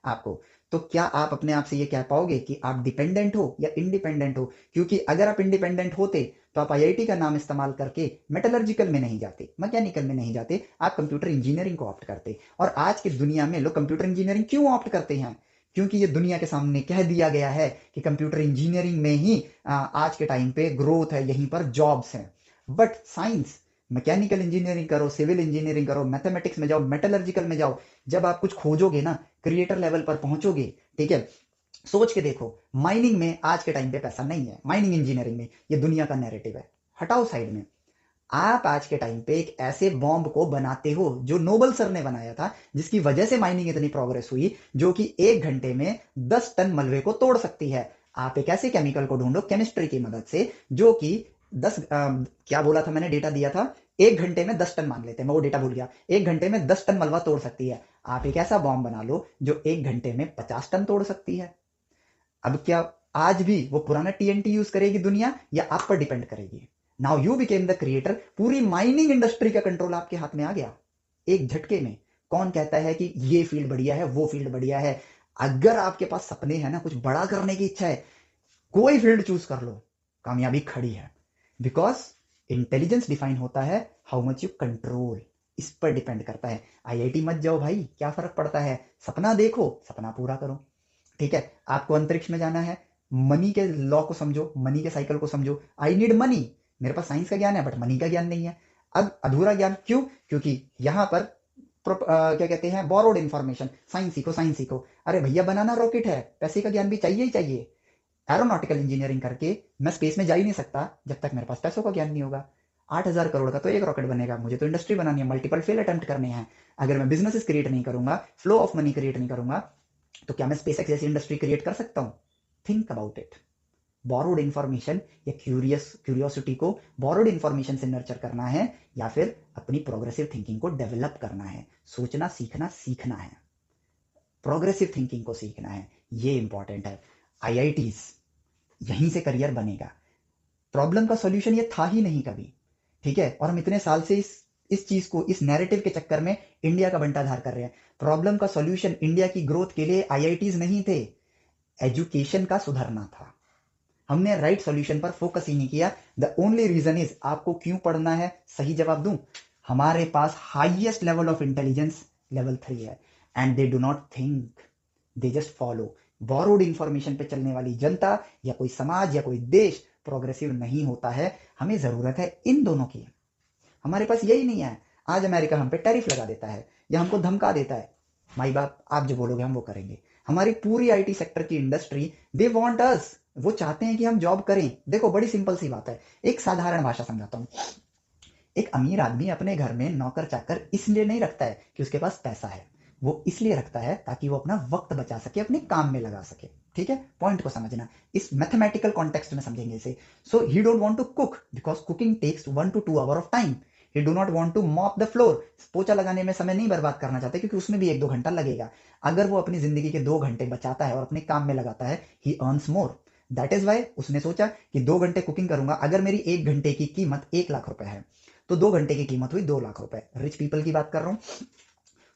आपको, तो क्या आप अपने आप से ये कह पाओगे कि आप डिपेंडेंट हो या इंडिपेंडेंट हो? क्योंकि अगर आप इंडिपेंडेंट होते तो आप आईआईटी का नाम इस्तेमाल करके मेटलर्जिकल में नहीं जाते, मैकेनिकल में नहीं जाते, आप कंप्यूटर इंजीनियरिंग को ऑप्ट करते। और आज की दुनिया में लोग कंप्यूटर इंजीनियरिंग क्यों ऑप्ट करते हैं? क्योंकि ये दुनिया के सामने कह दिया गया है कि कंप्यूटर इंजीनियरिंग में ही आज के टाइम पे ग्रोथ है, यहीं पर जॉब्स हैं। बट साइंस, मैकेनिकल इंजीनियरिंग करो, सिविल इंजीनियरिंग करो, मैथमेटिक्स में जाओ, मेटलर्जिकल में जाओ, जब आप कुछ खोजोगे ना, क्रिएटर लेवल पर पहुंचोगे, ठीक है। सोच के देखो, माइनिंग में आज के टाइम पे पैसा नहीं है, माइनिंग इंजीनियरिंग में, ये दुनिया का नैरेटिव है, हटाओ साइड में। आप आज के टाइम पे एक ऐसे बॉम्ब को बनाते हो जो नोबल सर ने बनाया था, जिसकी वजह से माइनिंग इतनी प्रोग्रेस हुई, जो कि 1 घंटे में 10 टन मलबे को तोड़ सकती है। आप एक ऐसे केमिकल को ढूंढो केमिस्ट्री की मदद से जो कि 10 क्या बोला था मैंने, डेटा दिया था, 1 घंटे में 10 टन, मान लेते हैं, मैं वो डेटा भूल गया, 1 घंटे में 10 टन मलबा तोड़ सकती है। आप एक ऐसा बॉम्ब बना लो जो 1 घंटे में 50 टन तोड़ सकती है। अब क्या आज भी वो पुराना टीएनटी यूज करेगी दुनिया, या आप पर डिपेंड करेगी? Now you became the creator, पूरी माइनिंग इंडस्ट्री का कंट्रोल आपके हाथ में आ गया एक झटके में। कौन कहता है कि ये फील्ड बढ़िया है, वो फील्ड बढ़िया है? अगर आपके पास सपने हैं ना, कुछ बड़ा करने की इच्छा है, कोई फील्ड चूज कर लो, कामयाबी खड़ी है। बिकॉज इंटेलिजेंस डिफाइन होता है हाउ मच यू कंट्रोल, इस पर डिपेंड करता है। आईआईटी मत जाओ भाई, क्या फर्क पड़ता है? सपना देखो, सपना पूरा करो, ठीक है। आपको अंतरिक्ष में जाना है, मनी के लॉ को समझो, मनी के साइकिल को समझो। आई नीड मनी, मेरे पास साइंस का ज्ञान है बट मनी का ज्ञान नहीं है। अब अधूरा ज्ञान क्यों? क्योंकि यहां पर क्या कहते हैं, बोरोड इंफॉर्मेशन। साइंस सीखो, साइंस सीखो, अरे भैया बनाना रॉकेट है, पैसे का ज्ञान भी चाहिए ही चाहिए। एरोनॉटिकल इंजीनियरिंग करके मैं स्पेस में जा ही नहीं सकता जब तक मेरे पास पैसों का ज्ञान नहीं होगा। 8,000 करोड़ का तो एक रॉकेट बनेगा, मुझे तो इंडस्ट्री बनानी है, मल्टीपल फेल अटेम्प्ट करने हैं। अगर मैं बिजनेसेस क्रिएट नहीं करूंगा, फ्लो ऑफ मनी क्रिएट नहीं करूंगा, तो क्या मैं स्पेस एक्स जैसी इंडस्ट्री क्रिएट कर सकता हूं? Think about it. Borrowed information या क्यूरियोसिटी को बोरोड इंफॉर्मेशन से नर्चर करना है, या फिर अपनी प्रोग्रेसिव थिंकिंग को डेवलप करना है। सोचना सीखना सीखना है, प्रोग्रेसिव थिंकिंग को सीखना है, ये इंपॉर्टेंट है। आईआईटीज, यहीं से करियर बनेगा। प्रॉब्लम का सॉल्यूशन ये था ही नहीं कभी, ठीक है। और हम इतने साल से इस चीज को, इस नैरेटिव के चक्कर में इंडिया का बंटाधार कर रहे हैं। प्रॉब्लम का सॉल्यूशन इंडिया की ग्रोथ के लिए आईआईटीज नहीं थे, एजुकेशन का सुधरना था। हमने राइट सॉल्यूशन पर फोकस ही नहीं किया। द ओनली रीजन इज, आपको क्यों पढ़ना है, सही जवाब दूं, हमारे पास highest level of intelligence level 3 है, and they do not think, they just follow. Borrowed information पे चलने वाली जनता या कोई समाज या कोई देश प्रोग्रेसिव नहीं होता है। हमें जरूरत है इन दोनों की, हमारे पास यही नहीं है। आज अमेरिका हम पे टैरिफ लगा देता है या हमको धमका देता है, माई बाप आप जो बोलोगे हम वो करेंगे। हमारी पूरी आईटी सेक्टर की इंडस्ट्री, दे वांट अस, वो चाहते हैं कि हम जॉब करें। देखो बड़ी सिंपल सी बात है, एक साधारण भाषा समझाता हूं। एक अमीर आदमी अपने घर में नौकर चाकर इसलिए नहीं रखता है कि उसके पास पैसा है, वो इसलिए रखता है ताकि वो अपना वक्त बचा सके, अपने काम में लगा सके, ठीक है। पॉइंट को समझना, इस मैथमेटिकल कॉन्टेक्स्ट में समझेंगे इसे। So he don't want to cook because cooking takes 1 to 2 hour of time. He do not want to mop the floor, पोछा लगाने में समय नहीं बर्बाद करना चाहते क्योंकि उसमें भी 1-2 घंटा लगेगा। अगर वो अपनी जिंदगी के 2 घंटे बचाता है और अपने काम में लगाता है, he earns more. That is why उसने सोचा कि 2 घंटे कुकिंग करूंगा, अगर मेरी 1 घंटे की कीमत 1 लाख रुपए है तो 2 घंटे की कीमत हुई 2 लाख रुपए। रिच पीपल की बात कर रहा हूं।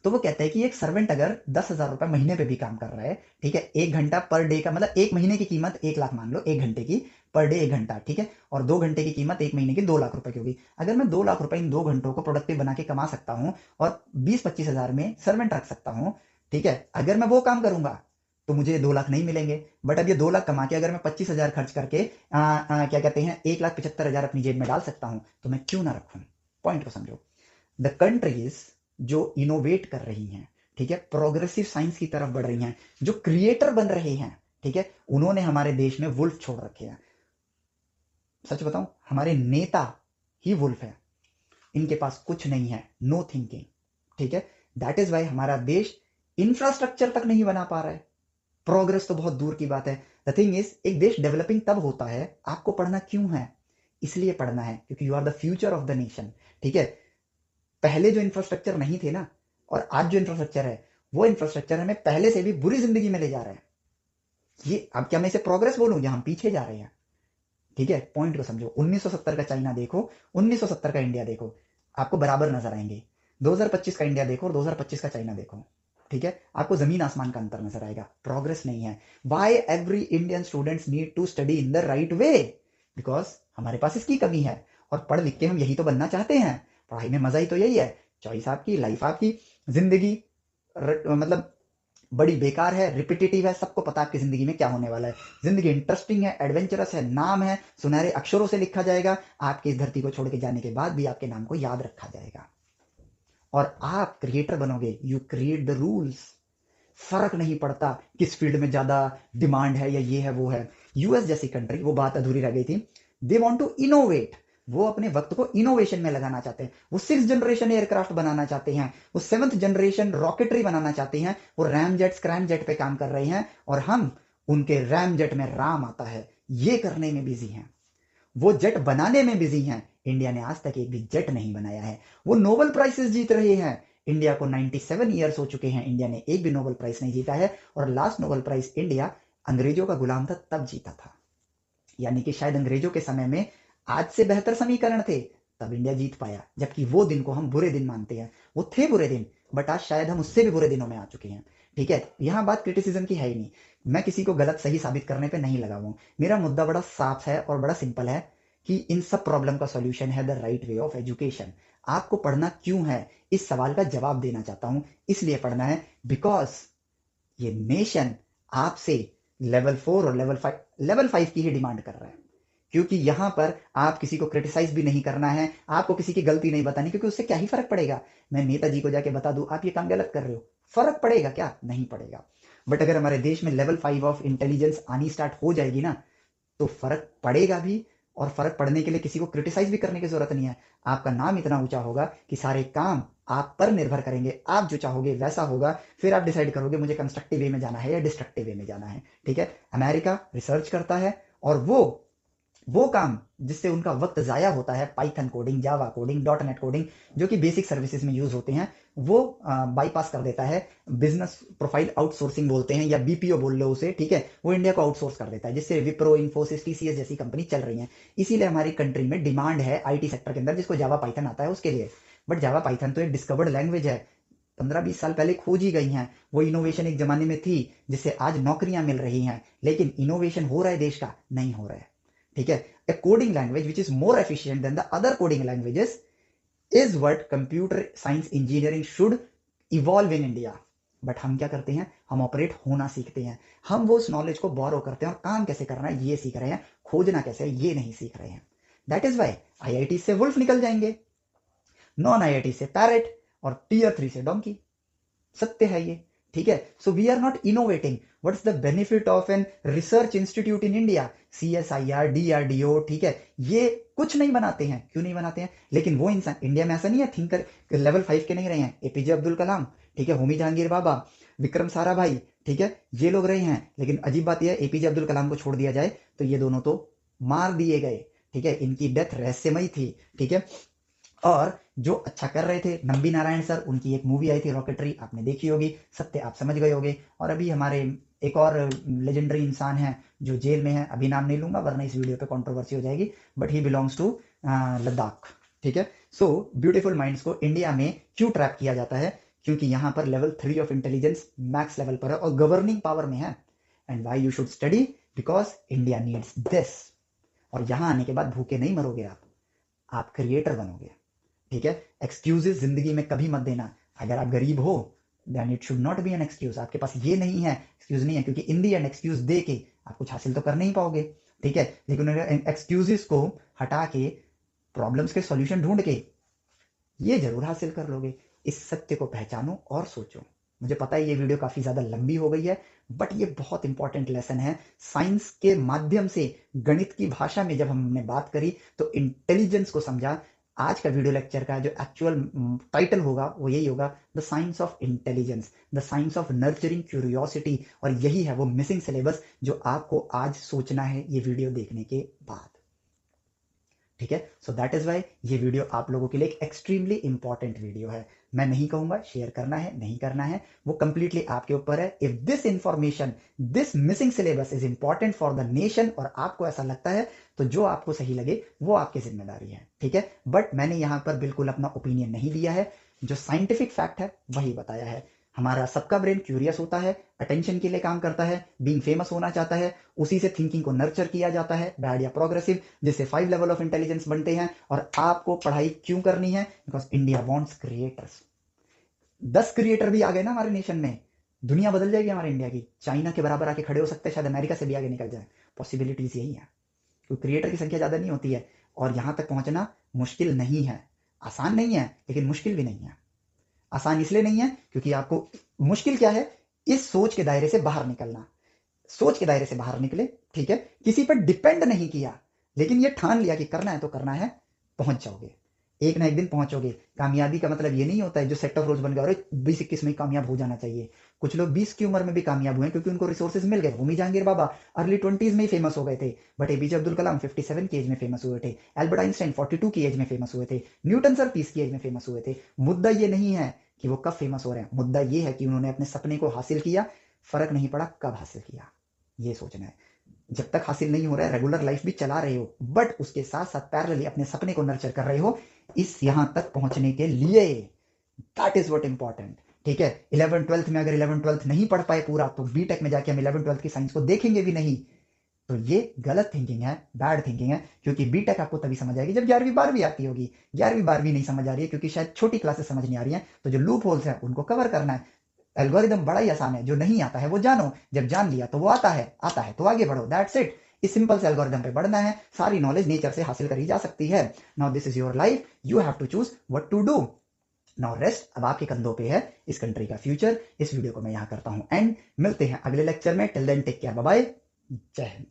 तो वो कहते हैं कि एक सर्वेंट अगर 10,000 रुपए महीने पे भी काम कर रहा है, ठीक है, 1 घंटा पर डे का मतलब 1 महीने की कीमत 1 लाख मान लो, 1 घंटे की, पर डे 1 घंटा, ठीक है, और 2 घंटे की कीमत 1 महीने की 2 लाख रुपए की होगी। अगर मैं 2 लाख रुपए इन 2 घंटों को प्रोडक्टिव बना के कमा सकता हूं और 20-25 हजार में सर्वेंट रख सकता हूं, ठीक है, अगर मैं वो काम करूंगा तो मुझे 2 लाख नहीं मिलेंगे। बट अब ये 2 लाख कमा के अगर मैं 25,000 खर्च करके क्या कहते हैं 1,75,000 अपनी जेब में डाल सकता हूं, तो मैं क्यों ना रखूं? पॉइंट को समझो। द कंट्रीज जो इनोवेट कर रही हैं, ठीक है, प्रोग्रेसिव साइंस की तरफ बढ़ रही हैं, जो क्रिएटर बन रहे हैं, ठीक है, उन्होंने हमारे देश में वुल्फ छोड़ रखे हैं। सच बताऊं, हमारे नेता ही वुल्फ है। इनके पास कुछ नहीं है, नो थिंकिंग। ठीक है, दैट इज वाई हमारा देश इंफ्रास्ट्रक्चर तक नहीं बना पा रहा है। प्रोग्रेस तो बहुत दूर की बात है। द थिंग इज, एक देश डेवलपिंग तब होता है, आपको पढ़ना क्यों है? इसलिए पढ़ना है क्योंकि you are the future of the nation. ठीक है, पहले जो इंफ्रास्ट्रक्चर नहीं थे ना, और आज जो इंफ्रास्ट्रक्चर है, वो इंफ्रास्ट्रक्चर हमें पहले से भी बुरी जिंदगी में ले जा रहा है। ये अब क्या मैं इसे प्रोग्रेस बोलूं या हम पीछे जा रहे हैं? ठीक है, पॉइंट को समझो। 1970 का चाइना देखो, 1970 का इंडिया देखो, आपको बराबर नजर आएंगे। 2025 का इंडिया देखो और 2025 का चाइना देखो, ठीक है, आपको जमीन आसमान का अंतर नजर आएगा। प्रोग्रेस नहीं है। Why every Indian students need to study in the right way? Because हमारे पास इसकी कमी है, और पढ़ लिख के हम यही तो बनना चाहते हैं। पढ़ाई में मजा ही तो यही है। चॉइस आपकी, लाइफ आपकी, जिंदगी मतलब बड़ी बेकार है, रिपीटेटिव है, सबको पता है आपकी जिंदगी में क्या होने वाला है। जिंदगी इंटरेस्टिंग है, एडवेंचरस है, नाम है, सुनहरे अक्षरों से लिखा जाएगा, आपकी इस धरती को छोड़ के जाने के बाद भी आपके नाम को याद रखा जाएगा, और आप क्रिएटर बनोगे। You create the rules. फर्क नहीं पड़ता किस फील्ड में ज्यादा डिमांड है या ये है वो है। यूएस जैसी कंट्री, वो बात अधूरी रह गई थी, दे वॉन्ट टू इनोवेट। वो अपने वक्त को इनोवेशन में लगाना चाहते हैं। वो 6th जनरेशन एयरक्राफ्ट बनाना चाहते हैं, वो 7th जनरेशन रॉकेटरी बनाना चाहते हैं, वो रैम जेट, स्क्रैम जेट पे काम कर रहे हैं, और हम उनके रैम जेट में राम आता है ये करने में बिजी हैं। वो जेट बनाने में बिजी हैं। इंडिया ने आज तक एक भी जेट नहीं बनाया है। वो नोबेल प्राइजेस जीत रहे हैं। इंडिया को 97 ईयर्स हो चुके हैं, इंडिया ने एक भी नोबेल प्राइज नहीं जीता है, और लास्ट नोबेल प्राइज इंडिया अंग्रेजों का गुलाम था तब जीता था। यानी कि शायद अंग्रेजों के समय में आज से बेहतर समीकरण थे, तब इंडिया जीत पाया, जबकि वो दिन को हम बुरे दिन मानते हैं। वो थे बुरे दिन, बट आज शायद हम उससे भी बुरे दिनों में आ चुके हैं। ठीक है, यहां बात क्रिटिसिज्म की है ही नहीं। मैं किसी को गलत सही साबित करने पे नहीं लगा हूं। मेरा मुद्दा बड़ा साफ है और बड़ा सिंपल है कि इन सब प्रॉब्लम का सॉल्यूशन है the right way of education. आपको पढ़ना क्यों है, इस सवाल का जवाब देना चाहता हूं। इसलिए पढ़ना है बिकॉज ये नेशन आपसे लेवल 4 और लेवल 5 की ही डिमांड कर रहा है। क्योंकि यहां पर आप किसी को क्रिटिसाइज भी नहीं करना है, आपको किसी की गलती नहीं बतानी, क्योंकि उससे क्या ही फर्क पड़ेगा। मैं नेताजी को जाके बता दूं आप ये काम गलत कर रहे हो, फर्क पड़ेगा क्या? नहीं पड़ेगा। बट अगर हमारे देश में लेवल 5 ऑफ इंटेलिजेंस आनी स्टार्ट हो जाएगी ना, तो फर्क पड़ेगा भी, और फर्क पड़ने के लिए किसी को क्रिटिसाइज भी करने की जरूरत नहीं है। आपका नाम इतना ऊंचा होगा कि सारे काम आप पर निर्भर करेंगे। आप जो चाहोगे वैसा होगा, फिर आप डिसाइड करोगे मुझे कंस्ट्रक्टिव वे में जाना है या डिस्ट्रक्टिव वे में जाना है। ठीक है, अमेरिका रिसर्च करता है, और वो काम जिससे उनका वक्त जाया होता है, Python coding, Java coding, .NET coding, जो कि बेसिक सर्विसेज में यूज होते हैं, वो बाईपास कर देता है। बिजनेस प्रोफाइल आउटसोर्सिंग बोलते हैं, या बीपीओ बोल लो उसे। ठीक है, वो इंडिया को आउटसोर्स कर देता है, जिससे विप्रो, इन्फोसिस, टीसीएस जैसी कंपनी चल रही है। इसीलिए हमारी कंट्री में डिमांड है आईटी सेक्टर के अंदर, जिसको जावा पाइथन आता है उसके लिए। बट जावा पाइथन तो एक डिस्कवर्ड लैंग्वेज है, 15-20 साल पहले खोजी गई हैं। वो इनोवेशन एक जमाने में थी जिससे आज नौकरियां मिल रही हैं, लेकिन इनोवेशन हो रहा है देश का? नहीं हो रहा है। ठीक है, a coding language which is more efficient than the other coding languages is what computer science engineering should evolve in India. But हम क्या करते हैं, हम ऑपरेट होना सीखते हैं। हम वो उस नॉलेज को बोरो करते हैं, और काम कैसे करना है ये सीख रहे हैं, खोजना कैसे है ये नहीं सीख रहे हैं। दैट इज वाई आईआईटी से वुल्फ निकल जाएंगे, नॉन आईआईटी से पैरेट, और Tier 3 से डोंकी। सत्य है ये। ठीक है, so we are not innovating. What's the benefit of an research institute in India? CSIR, DRDO, ठीक है, ये कुछ नहीं बनाते हैं। क्यों नहीं बनाते हैं? लेकिन वो इंसान इंडिया में ऐसा नहीं है, थिंकर लेवल 5 के नहीं रहे हैं। एपीजे अब्दुल कलाम, ठीक है, होमी जहांगीर बाबा, विक्रम साराभाई, ठीक है, ये लोग रहे हैं। लेकिन अजीब बात यह है, एपीजे अब्दुल कलाम को छोड़ दिया जाए तो ये दोनों तो मार दिए गए। ठीक है, इनकी डेथ रहस्यमयी थी। ठीक है, और जो अच्छा कर रहे थे नंबी नारायण सर, उनकी एक मूवी आई थी रॉकेटरी, आपने देखी होगी, सत्य आप समझ गए होगे। और अभी हमारे एक और लेजेंडरी इंसान है जो जेल में है, अभी नाम नहीं लूंगा वरना इस वीडियो पे कंट्रोवर्सी हो जाएगी, but he belongs to Ladakh. ठीक है, सो ब्यूटीफुल माइंड्स को इंडिया में क्यों ट्रैप किया जाता है? क्योंकि यहाँ पर level 3 of intelligence max level पर है और गवर्निंग पावर में है। And why you should study? Because India needs this. और यहां आने के बाद भूखे नहीं मरोगे आप क्रिएटर बनोगे। ठीक है, एक्सक्यूजेस जिंदगी में कभी मत देना। अगर आप गरीब हो then it should not be an excuse. आपके पास ये नहीं है, एक्सक्यूज नहीं है, क्योंकि इन दी एंड एक्सक्यूज दे के आप कुछ हासिल तो कर नहीं पाओगे। ठीक है, लेकिन एक्सक्यूजेस को हटा के प्रॉब्लम्स के सॉल्यूशन ढूंढ के ये जरूर हासिल कर लोगे। इस सत्य को पहचानो और सोचो। मुझे पता है ये वीडियो काफी ज्यादा लंबी हो गई है, बट ये बहुत इंपॉर्टेंट लेसन है। साइंस के माध्यम से, गणित की भाषा में जब हमने बात करी तो इंटेलिजेंस को समझा, आज का वीडियो लेक्चर का जो एक्चुअल टाइटल होगा वो यही होगा, the science of intelligence, the science of nurturing curiosity. और यही है वो मिसिंग सिलेबस जो आपको आज सोचना है ये वीडियो देखने के बाद। ठीक है, सो दैट इज वाई ये वीडियो आप लोगों के लिए एक एक्सट्रीमली इंपॉर्टेंट वीडियो है। मैं नहीं कहूंगा शेयर करना है नहीं करना है, वो कंप्लीटली आपके ऊपर है। If this information, this missing syllabus is important for the nation और आपको ऐसा लगता है तो जो आपको सही लगे वो आपकी जिम्मेदारी है। ठीक है, बट मैंने यहां पर बिल्कुल अपना ओपिनियन नहीं दिया है, जो साइंटिफिक फैक्ट है वही बताया है। हमारा सबका ब्रेन क्यूरियस होता है, अटेंशन के लिए काम करता है, बीइंग फेमस होना चाहता है, उसी से थिंकिंग को नर्चर किया जाता है, बैड या प्रोग्रेसिव, जिससे 5 लेवल ऑफ इंटेलिजेंस बनते हैं। और आपको पढ़ाई क्यों करनी है? Because India wants creators. 10 creator भी आ गए ना हमारे नेशन में, दुनिया बदल जाएगी हमारे इंडिया की। चाइना के बराबर आके खड़े हो सकते हैं, शायद अमेरिका से भी आगे निकल जाए। पॉसिबिलिटीज यही है, क्योंकि क्रिएटर की संख्या ज्यादा नहीं होती है और यहां तक पहुंचना मुश्किल नहीं है। आसान नहीं है लेकिन मुश्किल भी नहीं है। आसान इसलिए नहीं है क्योंकि आपको, मुश्किल क्या है? इस सोच के दायरे से बाहर निकलना। सोच के दायरे से बाहर निकले, ठीक है, किसी पर डिपेंड नहीं किया, लेकिन ये ठान लिया कि करना है तो करना है, पहुंच जाओगे, एक ना एक दिन पहुंचोगे। कामयाबी का मतलब ये नहीं होता है जो सेट ऑफ रोज बन गया और 20-21 में कामयाब हो जाना चाहिए। कुछ लोग 20 की उम्र में भी कामयाब हुए क्योंकि उनको रिसोर्सेज मिल गए। होमी जहांगीर बाबा अर्ली 20s में ही फेमस हो गए थे, बट एपीजे अब्दुल कलाम 57 की एज में फेमस हुए थे, एल्बर्ट आइंस्टाइन 42 की एज में फेमस हुए थे, न्यूटन सर 30 की एज में फेमस हुए थे। मुद्दा ये नहीं है कि वो कब फेमस हो रहे हैं, मुद्दा ये है कि उन्होंने अपने सपने को हासिल किया। फर्क नहीं पड़ा कब हासिल किया, ये सोचना है। जब तक हासिल नहीं हो रहा है, रेगुलर लाइफ भी चला रहे हो, बट उसके साथ साथ पैरेलली अपने सपने को नर्चर कर रहे हो इस यहां तक पहुंचने के लिए। That is what important. ठीक है, 11th-12th में अगर 11th-12th नहीं पढ़ पाए पूरा तो बीटेक में जाके हम 11th-12th की साइंस को देखेंगे भी नहीं। तो ये गलत थिंकिंग है, बैड थिंकिंग है, क्योंकि बीटेक आपको तभी समझ आएगी जब 11वीं-12वीं आती होगी। 11वीं-12वीं नहीं समझ आ रही है क्योंकि शायद छोटी क्लासेस समझ नहीं आ रही है, तो जो लूप होल्स है उनको कवर करना है। एल्गोरिदम बड़ा ही आसान है, जो नहीं आता है वो जानो, जब जान लिया तो वो आता है तो आगे बढ़ो, दैट्स इट। इस सिंपल से एल्गोरिदम पे बढ़ना है, सारी नॉलेज नेचर से हासिल करी जा सकती है। Now this is your life, you have to choose what to do. Now rest अब आपके कंधों पे है इस कंट्री का फ्यूचर। इस वीडियो को मैं यहां करता हूं एंड, मिलते हैं अगले लेक्चर में। Till then take care, bye bye, जय हिंद।